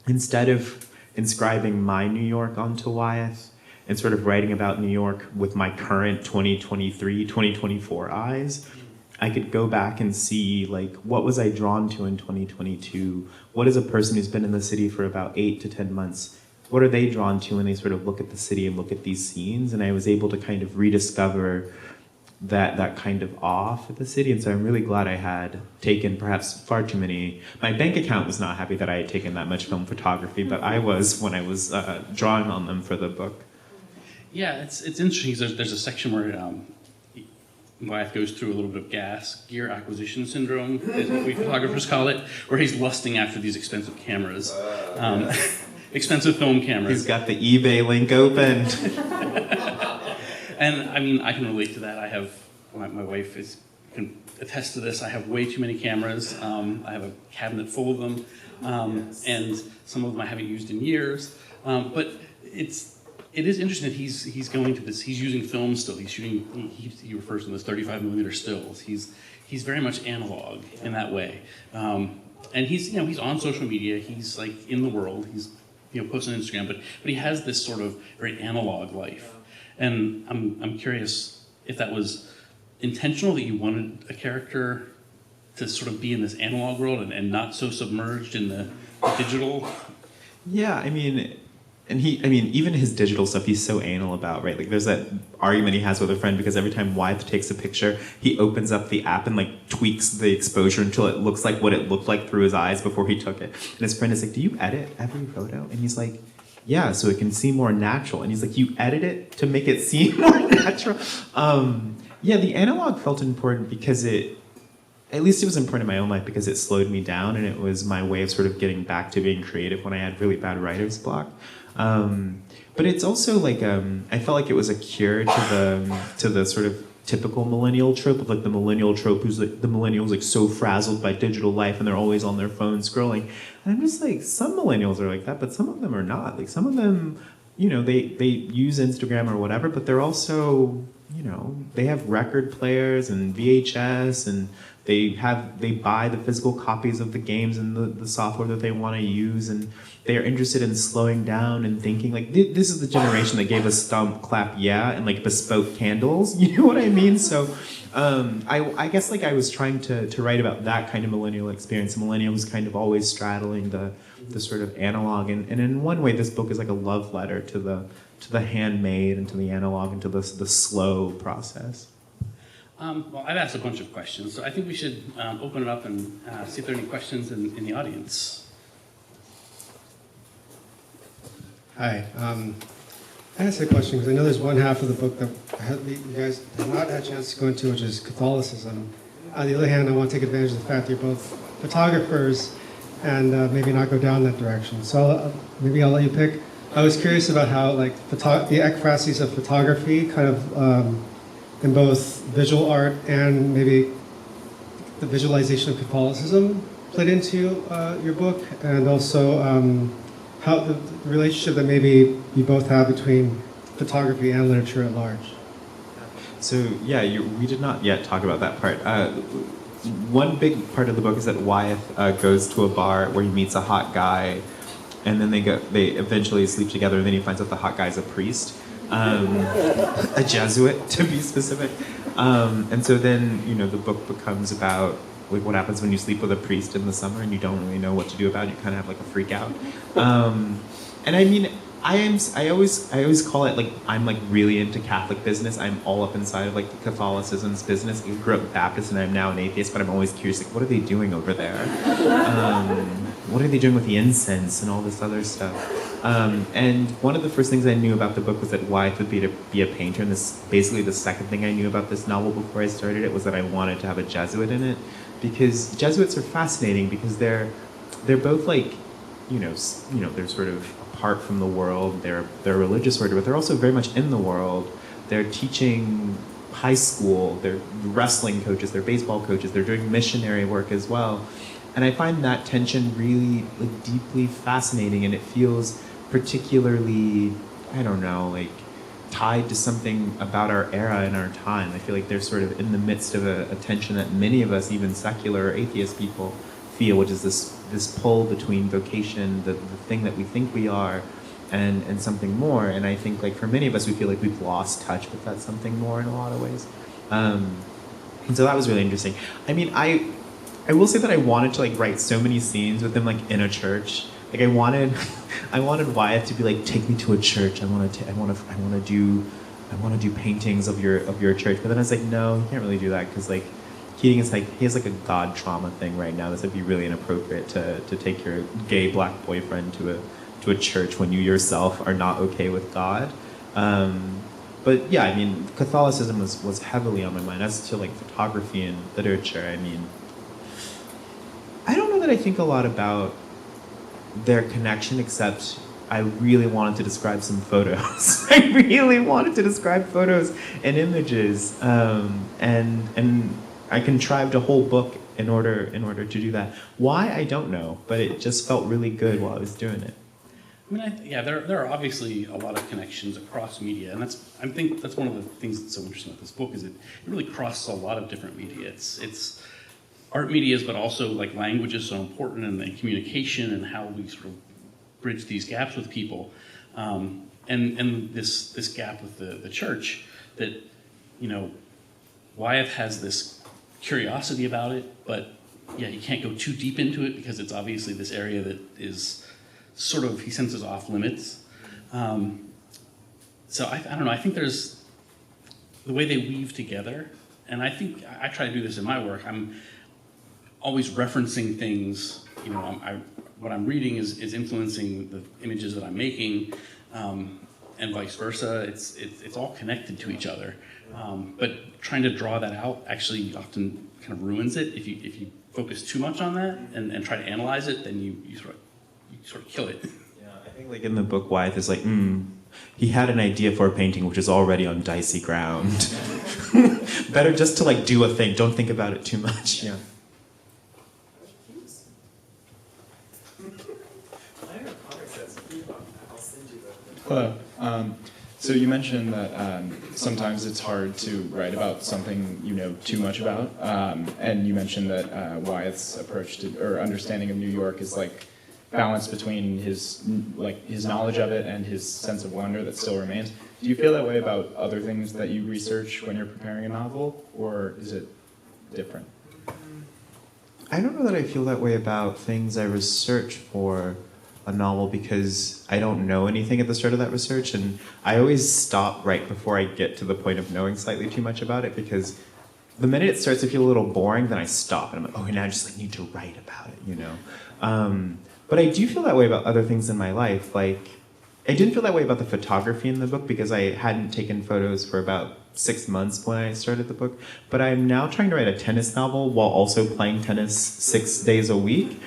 instead of inscribing my New York onto Wyeth and sort of writing about New York with my current 2023, 2024 eyes, I could go back and see like what was I drawn to in 2022? What is a person who's been in the city for about 8 to 10 months? What are they drawn to when they sort of look at the city and look at these scenes? And I was able to kind of rediscover that kind of awe for the city. And so I'm really glad I had taken perhaps far too many. My bank account was not happy that I had taken that much film photography, but I was when I was drawing on them for the book. Yeah, it's interesting. There's a section where Wyeth goes through a little bit of gear acquisition syndrome, is what we photographers call it, where he's lusting after these expensive cameras, expensive film cameras. He's got the eBay link open. And I mean, I can relate to that. I have, my wife can attest to this. I have way too many cameras. I have a cabinet full of them, and some of them I haven't used in years. But it is interesting that he's going to this. He's using film still. He's shooting. He refers to them as 35mm stills. He's very much analog in that way, and he's on social media. He's like in the world. He's posting on Instagram, but he has this sort of very analog life. And I'm curious if that was intentional, that you wanted a character to sort of be in this analog world and not so submerged in the digital. Yeah, I mean, even his digital stuff, he's so anal about, right? Like, there's that argument he has with a friend because every time Wyeth takes a picture, he opens up the app and like tweaks the exposure until it looks like what it looked like through his eyes before he took it. And his friend is like, "Do you edit every photo?" And he's like, "Yeah, so it can seem more natural." And he's like, "You edit it to make it seem more natural?" Yeah, the analog felt important because at least it was important in my own life because it slowed me down and it was my way of sort of getting back to being creative when I had really bad writer's block. But it's also like, I felt like it was a cure to the sort of typical millennial trope of like the millennial trope who's like the millennials like so frazzled by digital life and they're always on their phone scrolling. And I'm just like, some millennials are like that, but some of them are not. Like some of them, they use Instagram or whatever, but they're also, they have record players and VHS and they buy the physical copies of the games and the software that they want to use, and they are interested in slowing down and thinking. Like this is the generation that gave us stomp, clap, yeah, and like bespoke candles. You know what I mean? So I guess like I was trying to write about that kind of millennial experience. Millennials kind of always straddling the sort of analog, and in one way, this book is like a love letter to the handmade and to the analog and to the slow process. Well, I've asked a bunch of questions, so I think we should open it up and see if there are any questions in the audience. Hi. I asked a question because I know there's one half of the book that you guys have not had a chance to go into, which is Catholicism. On the other hand, I want to take advantage of the fact that you're both photographers and maybe not go down that direction. So maybe I'll let you pick. I was curious about how like the ekphrases of photography kind of in both visual art and maybe the visualization of Catholicism played into your book, and also how the relationship that maybe you both have between photography and literature at large. So yeah, we did not yet talk about that part. One big part of the book is that Wyeth goes to a bar where he meets a hot guy, and then they eventually sleep together, and then he finds out the hot guy's a priest. a Jesuit to be specific. And so then, the book becomes about like what happens when you sleep with a priest in the summer and you don't really know what to do about it. You kind of have like a freak out. And I mean, I always call it like I'm like really into Catholic business. I'm all up inside of like the Catholicism's business. I grew up Baptist and I'm now an atheist, but I'm always curious like what are they doing over there? What are they doing with the incense and all this other stuff? And one of the first things I knew about the book was that Wyeth would be to be a painter, and this basically the second thing I knew about this novel before I started it was that I wanted to have a Jesuit in it, because Jesuits are fascinating because they're both like they're sort of apart from the world. They're a religious order, but they're also very much in the world. They're teaching high school. They're wrestling coaches. They're baseball coaches. They're doing missionary work as well. And I find that tension really like deeply fascinating, and it feels particularly, I don't know, like tied to something about our era and our time. I feel like they're sort of in the midst of a tension that many of us, even secular or atheist people, feel, which is this pull between vocation, the thing that we think we are, and something more. And I think like for many of us, we feel like we've lost touch with that something more in a lot of ways. And so that was really interesting. I mean, I will say that I wanted to like write so many scenes with them like in a church. Like I wanted Wyeth to be like, take me to a church. I want to do paintings of your church. But then I was like, no, you can't really do that because like Keating is like, he has like a God trauma thing right now. This would be really inappropriate to take your gay black boyfriend to a church when you yourself are not okay with God. But yeah, I mean, Catholicism was heavily on my mind. As to like photography and literature, I mean, I don't know that I think a lot about their connection, except I really wanted to describe some photos. I really wanted to describe photos and images, and I contrived a whole book in order to do that. Why, I don't know, but it just felt really good while I was doing it. I mean, there are obviously a lot of connections across media, and I think that's one of the things that's so interesting about this book is it really crosses a lot of different media. It's art medias, but also like language is so important, and then communication and how we sort of bridge these gaps with people, and this gap with the church that Wyeth has this curiosity about it, but yeah, you can't go too deep into it because it's obviously this area that is sort of, he senses off limits. So I don't know, I think there's the way they weave together, and I think I try to do this in my work. I'm always referencing things, what I'm reading is influencing the images that I'm making, and vice versa. It's all connected to each other. But trying to draw that out actually often kind of ruins it. If you focus too much on that and try to analyze it, then you sort of kill it. Yeah, I think like in the book, Wyeth is like, he had an idea for a painting which is already on dicey ground. Better just to like do a thing. Don't think about it too much. Yeah. Hello. So you mentioned that sometimes it's hard to write about something you know too much about, and you mentioned that Wyeth's approach to or understanding of New York is like balance between his knowledge of it and his sense of wonder that still remains. Do you feel that way about other things that you research when you're preparing a novel, or is it different? I don't know that I feel that way about things I research for a novel because I don't know anything at the start of that research, and I always stop right before I get to the point of knowing slightly too much about it, because the minute it starts to feel a little boring, then I stop and I'm like, oh, now I just like need to write about it, But I do feel that way about other things in my life. Like, I didn't feel that way about the photography in the book because I hadn't taken photos for about 6 months when I started the book. But I'm now trying to write a tennis novel while also playing tennis 6 days a week.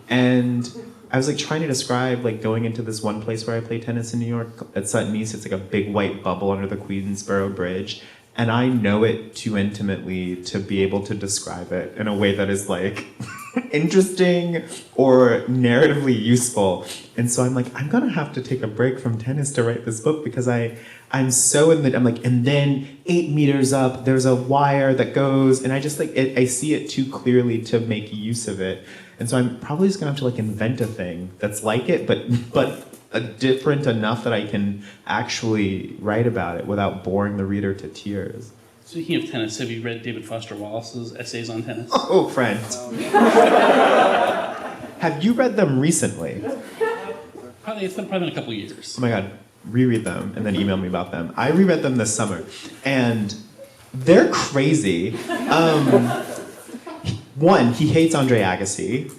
And I was like trying to describe like going into this one place where I play tennis in New York at Sutton East. It's like a big white bubble under the Queensboro Bridge. And I know it too intimately to be able to describe it in a way that is like interesting or narratively useful. And so I'm like, I'm gonna have to take a break from tennis to write this book because I'm so I'm like, and then 8 meters up, there's a wire that goes, and I just like, I see it too clearly to make use of it. And so I'm probably just gonna have to like invent a thing that's like it, but different enough that I can actually write about it without boring the reader to tears. Speaking of tennis, have you read David Foster Wallace's essays on tennis? Oh, friend. Have you read them recently? It's been probably been a couple years. Oh my God, reread them and then email me about them. I reread them this summer, and they're crazy. One, he hates Andre Agassi.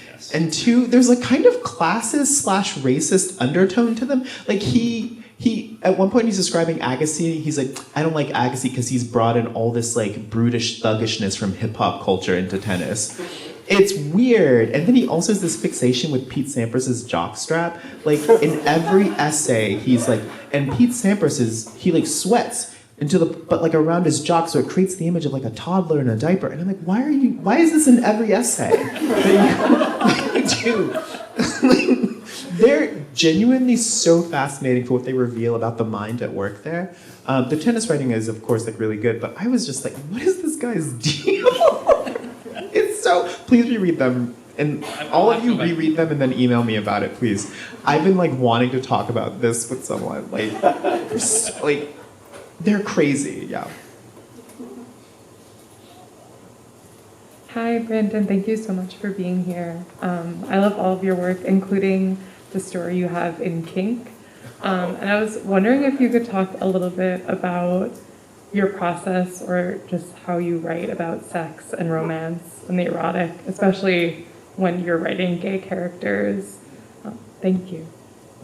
Yes. And two, there's a kind of classist/racist undertone to them. Like he at one point he's describing Agassi, he's like, I don't like Agassi because he's brought in all this like brutish thuggishness from hip hop culture into tennis. It's weird. And then he also has this fixation with Pete Sampras's jockstrap. Like in every essay, he's like, and Pete Sampras he like sweats but like around his jock, so it creates the image of like a toddler in a diaper. And I'm like, why is this in every essay? They're genuinely so fascinating for what they reveal about the mind at work there. The tennis writing is, of course, like really good, but I was just like, what is this guy's deal? It's so, please reread them. And all of you reread them and then email me about it, please. I've been like wanting to talk about this with someone. Like they're crazy, yeah. Hi, Brandon. Thank you so much for being here. I love all of your work, including the story you have in Kink. And I was wondering if you could talk a little bit about your process or just how you write about sex and romance and the erotic, especially when you're writing gay characters. Thank you.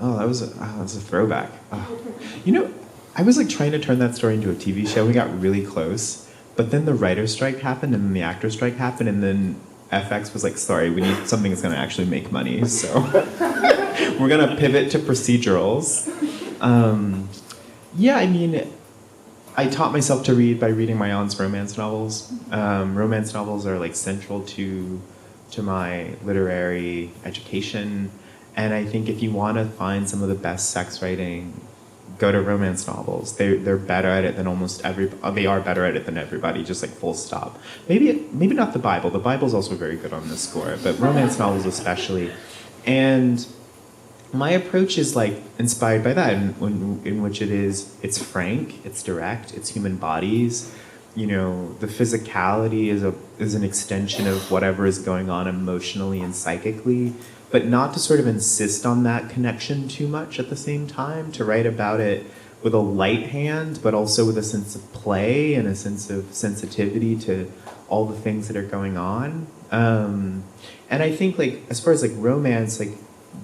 Oh, that was a throwback. Oh. You know, I was like trying to turn that story into a TV show. We got really close, but then the writer's strike happened, and then the actor's strike happened, and then FX was like, sorry, we need something that's going to actually make money, so we're going to pivot to procedurals. Yeah, I mean, I taught myself to read by reading my aunt's romance novels. Romance novels are like central to my literary education, and I think if you want to find some of the best sex writing, go to romance novels. They're better at it than they are better at it than everybody, just like full stop. Maybe not the Bible. The Bible's also very good on this score, but romance novels especially. And my approach is like inspired by that, in which it's frank, it's direct, it's human bodies. You know, the physicality is an extension of whatever is going on emotionally and psychically, but not to sort of insist on that connection too much at the same time, to write about it with a light hand, but also with a sense of play and a sense of sensitivity to all the things that are going on. And I think like, as far as like romance, like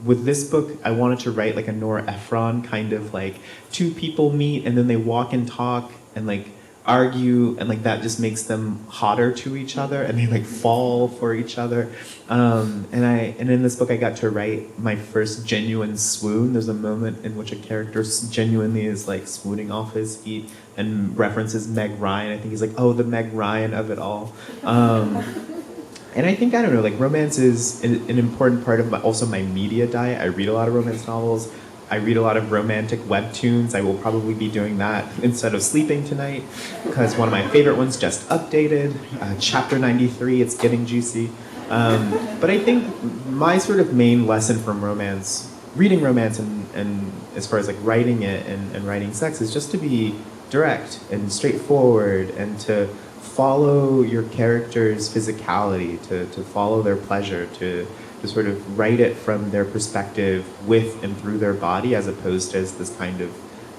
with this book, I wanted to write like a Nora Ephron kind of like two people meet and then they walk and talk and like argue, and like that just makes them hotter to each other, and they like fall for each other. And in this book I got to write my first genuine swoon. There's a moment in which a character genuinely is like swooning off his feet and references Meg Ryan. I think he's like, oh, the Meg Ryan of it all. And I think, I don't know, like romance is an important part of also my media diet. I read a lot of romance novels. I read a lot of romantic webtoons. I will probably be doing that instead of sleeping tonight, because one of my favorite ones just updated, chapter 93, it's getting juicy. But I think my sort of main lesson from romance, reading romance and as far as like writing it and writing sex, is just to be direct and straightforward and to follow your character's physicality, to follow their pleasure, to sort of write it from their perspective with and through their body, as opposed to as this kind of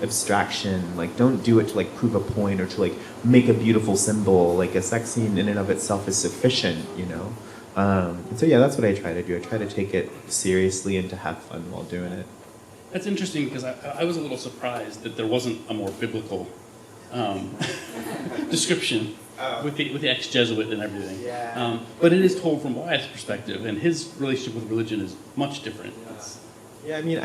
abstraction. Like, don't do it to like prove a point or to like make a beautiful symbol. Like a sex scene in and of itself is sufficient, you know? And so yeah, that's what I try to do. I try to take it seriously and to have fun while doing it. That's interesting, because I was a little surprised that there wasn't a more biblical description with the ex-Jesuit and everything. Yeah. But it is told from Wyeth's perspective, and his relationship with religion is much different. Yeah, I mean,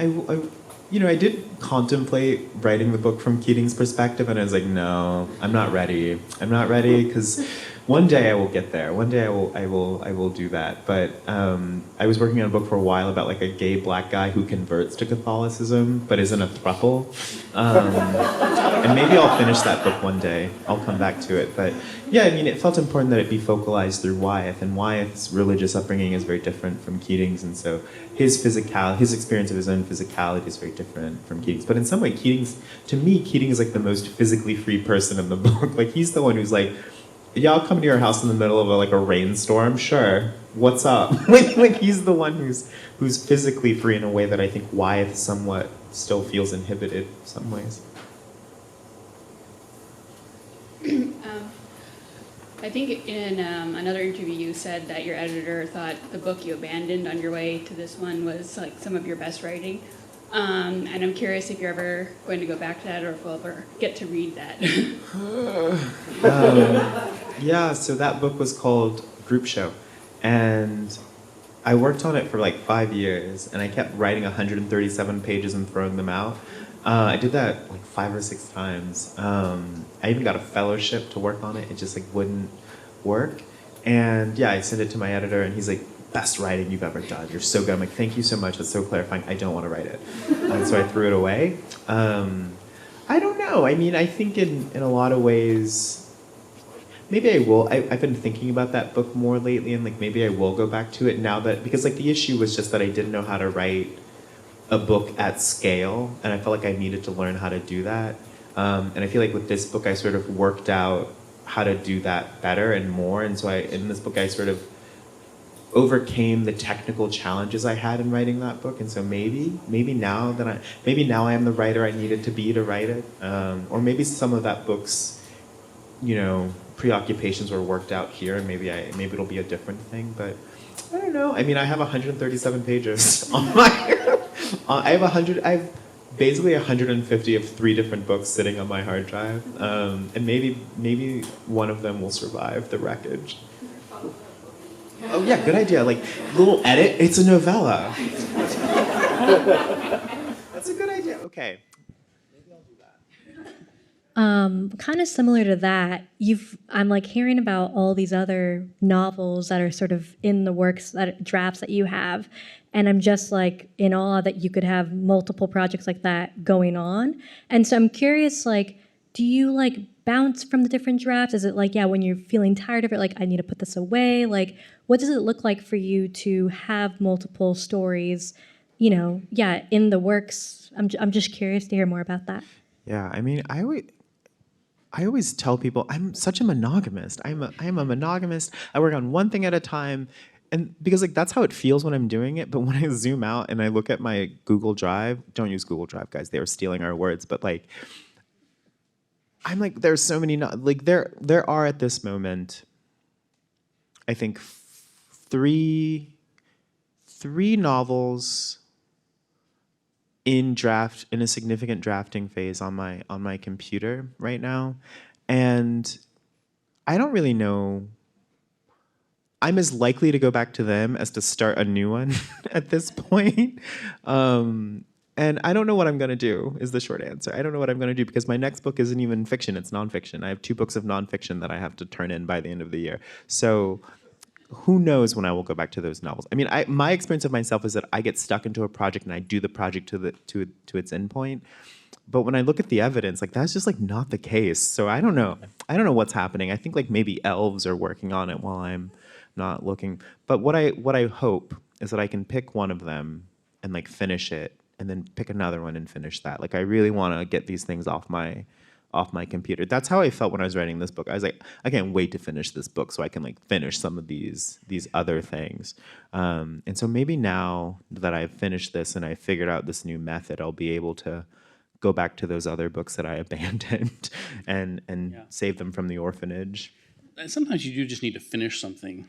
I did contemplate writing the book from Keating's perspective, and I was like, no, I'm not ready. I'm not ready, because One day I will get there. One day I will do that. But I was working on a book for a while about like a gay black guy who converts to Catholicism, but isn't a throuple. And maybe I'll finish that book one day. I'll come back to it. But yeah, I mean, it felt important that it be focalized through Wyeth, and Wyeth's religious upbringing is very different from Keating's, and so his experience of his own physicality is very different from Keating's. But in some way, to me, Keating is like the most physically free person in the book. Like, he's the one who's like, yeah, I'll come to your house in the middle of a rainstorm. Sure, what's up? like he's the one who's physically free in a way that I think Wyeth somewhat still feels inhibited in some ways. I think in another interview you said that your editor thought the book you abandoned on your way to this one was like some of your best writing. And I'm curious if you're ever going to go back to that, or if we'll ever get to read that. Yeah, so that book was called Group Show, and I worked on it for like 5 years, and I kept writing 137 pages and throwing them out. I did that like 5 or 6 times. I even got a fellowship to work on it. It just like wouldn't work. And yeah, I sent it to my editor, and he's like, best writing you've ever done. You're so good. I'm like, thank you so much. That's so clarifying. I don't want to write it. And so I threw it away. I don't know. I mean, I think in a lot of ways, maybe I will. I've been thinking about that book more lately, and like maybe I will go back to it now that, because like the issue was just that I didn't know how to write a book at scale, and I felt like I needed to learn how to do that. And I feel like with this book, I sort of worked out how to do that better and more. And so in this book, I sort of overcame the technical challenges I had in writing that book. And so maybe now I am the writer I needed to be to write it. Or maybe some of that book's, preoccupations were worked out here, and maybe it'll be a different thing. But I don't know. I mean, I have 137 pages on my. I have basically 150 of 3 different books sitting on my hard drive, and maybe one of them will survive the wreckage. Oh yeah, good idea. Like, little edit. It's a novella. That's a good idea. Okay. Maybe I'll do that. Kind of similar to that, I'm like hearing about all these other novels that are sort of in the works, drafts that you have, and I'm just like in awe that you could have multiple projects like that going on. And so I'm curious, like, do you like bounce from the different drafts? Is it like, yeah, when you're feeling tired of it, like, I need to put this away? Like, what does it look like for you to have multiple stories, in the works? I'm just curious to hear more about that. Yeah, I mean, I always tell people I'm such a monogamist. I am a monogamist. I work on one thing at a time, and because like that's how it feels when I'm doing it. But when I zoom out and I look at my Google Drive, don't use Google Drive, guys. They are stealing our words. But like, I'm like, there's so many. There are at this moment, I think, three novels in a significant drafting phase on my computer right now, and I don't really know. I'm as likely to go back to them as to start a new one at this point. And I don't know what I'm going to do, is the short answer. I don't know what I'm going to do, because my next book isn't even fiction, it's nonfiction. I have 2 books of nonfiction that I have to turn in by the end of the year. So who knows when I will go back to those novels. I mean, my experience of myself is that I get stuck into a project and I do the project to its end point. But when I look at the evidence, like, that's just like not the case. So I don't know. I don't know what's happening. I think like maybe elves are working on it while I'm not looking. But what I hope is that I can pick one of them and like finish it, and then pick another one and finish that. Like, I really want to get these things off my computer. That's how I felt when I was writing this book. I was like, I can't wait to finish this book so I can like finish some of these other things. And so maybe now that I've finished this and I figured out this new method, I'll be able to go back to those other books that I abandoned and save them from the orphanage. And sometimes you do just need to finish something.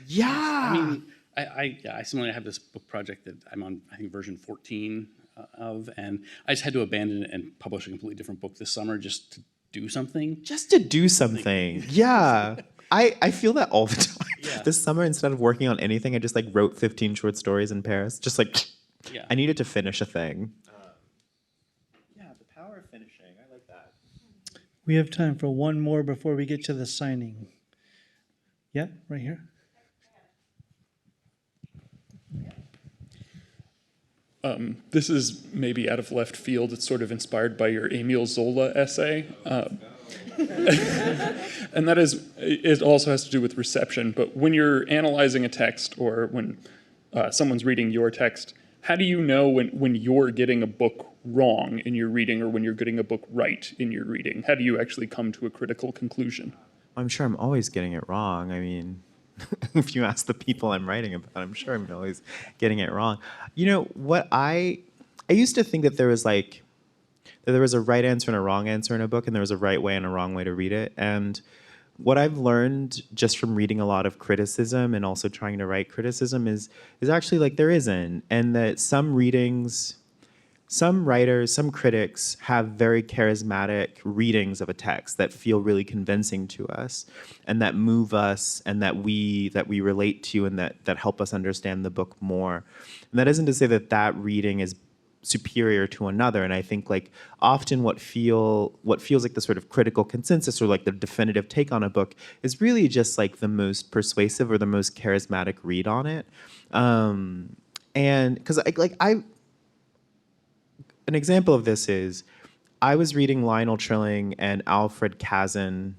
Yeah. I mean, I similarly have this book project that I'm on, I think, version 14 of, and I just had to abandon it and publish a completely different book this summer just to do something. Just to do something. Yeah. I feel that all the time. Yeah. This summer, instead of working on anything, I just like wrote 15 short stories in Paris. Just like, Yeah. I needed to finish a thing. Yeah, the power of finishing. I like that. We have time for one more before we get to the signing. Yeah, right here. This is maybe out of left field. It's sort of inspired by your Emile Zola essay. And that is, it also has to do with reception. But when you're analyzing a text or when someone's reading your text, how do you know when you're getting a book wrong in your reading or when you're getting a book right in your reading? How do you actually come to a critical conclusion? I'm sure I'm always getting it wrong. I mean, if you ask the people I'm writing about, I'm sure I'm always getting it wrong. You know, what I used to think that there was like, that there was a right answer and a wrong answer in a book, and there was a right way and a wrong way to read it. And what I've learned just from reading a lot of criticism and also trying to write criticism is actually like there isn't, and that some readings, some writers, some critics have very charismatic readings of a text that feel really convincing to us and that move us and that we relate to and that help us understand the book more. And that isn't to say that that reading is superior to another. And I think like often what feels like the sort of critical consensus or like the definitive take on a book is really just like the most persuasive or the most charismatic read on it. And because an example of this is I was reading Lionel Trilling and Alfred Kazin,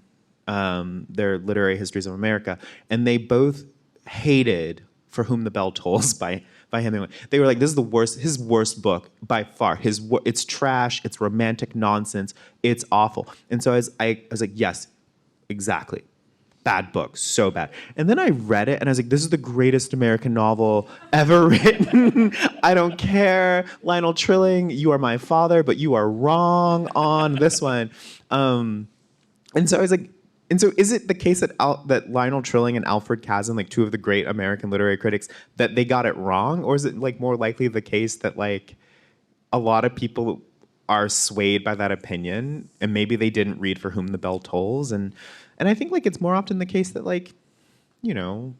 their literary histories of America, and they both hated For Whom the Bell Tolls by Hemingway. They were like, this is his worst book by far. It's trash, it's romantic nonsense, it's awful. And so I was like, yes, exactly. Bad book, so bad. And then I read it and I was like, this is the greatest American novel ever written. I don't care. Lionel Trilling, you are my father, but you are wrong on this one. And so I was like, and so is it the case that Lionel Trilling and Alfred Kazin, like two of the great American literary critics, that they got it wrong? Or is it like more likely the case that like a lot of people are swayed by that opinion and maybe they didn't read For Whom the Bell Tolls? And I think like it's more often the case that like, you know,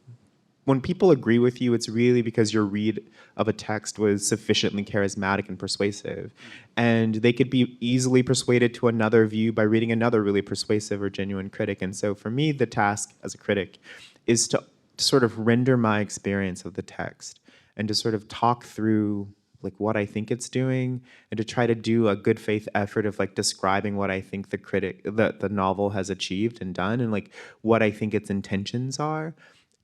when people agree with you, it's really because your read of a text was sufficiently charismatic and persuasive. And they could be easily persuaded to another view by reading another really persuasive or genuine critic. And so for me, the task as a critic is to sort of render my experience of the text and to sort of talk through like what I think it's doing and to try to do a good faith effort of like describing what I think the novel has achieved and done and like what I think its intentions are.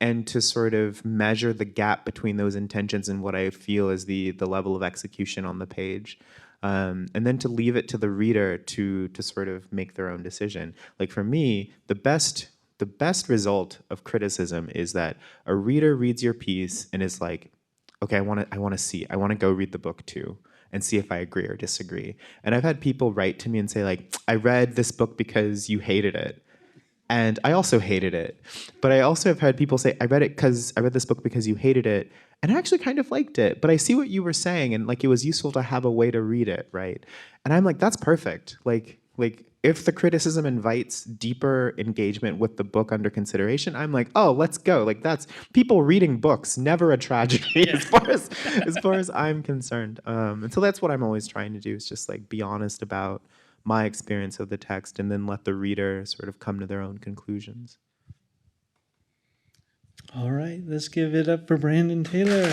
And to sort of measure the gap between those intentions and what I feel is the level of execution on the page. And then to leave it to the reader to sort of make their own decision. Like for me, the best result of criticism is that a reader reads your piece and is like, okay, I want to go read the book too and see if I agree or disagree. And I've had people write to me and say like, I read this book because you hated it. And I also hated it. But I also have had people say, I read this book because you hated it. And I actually kind of liked it. But I see what you were saying. And like, it was useful to have a way to read it, right? And I'm like, that's perfect. Like if the criticism invites deeper engagement with the book under consideration, I'm like, oh, let's go. Like that's people reading books, never a tragedy as far as I'm concerned. And so that's what I'm always trying to do is just like be honest about my experience of the text and then let the reader sort of come to their own conclusions. All right, let's give it up for Brandon Taylor.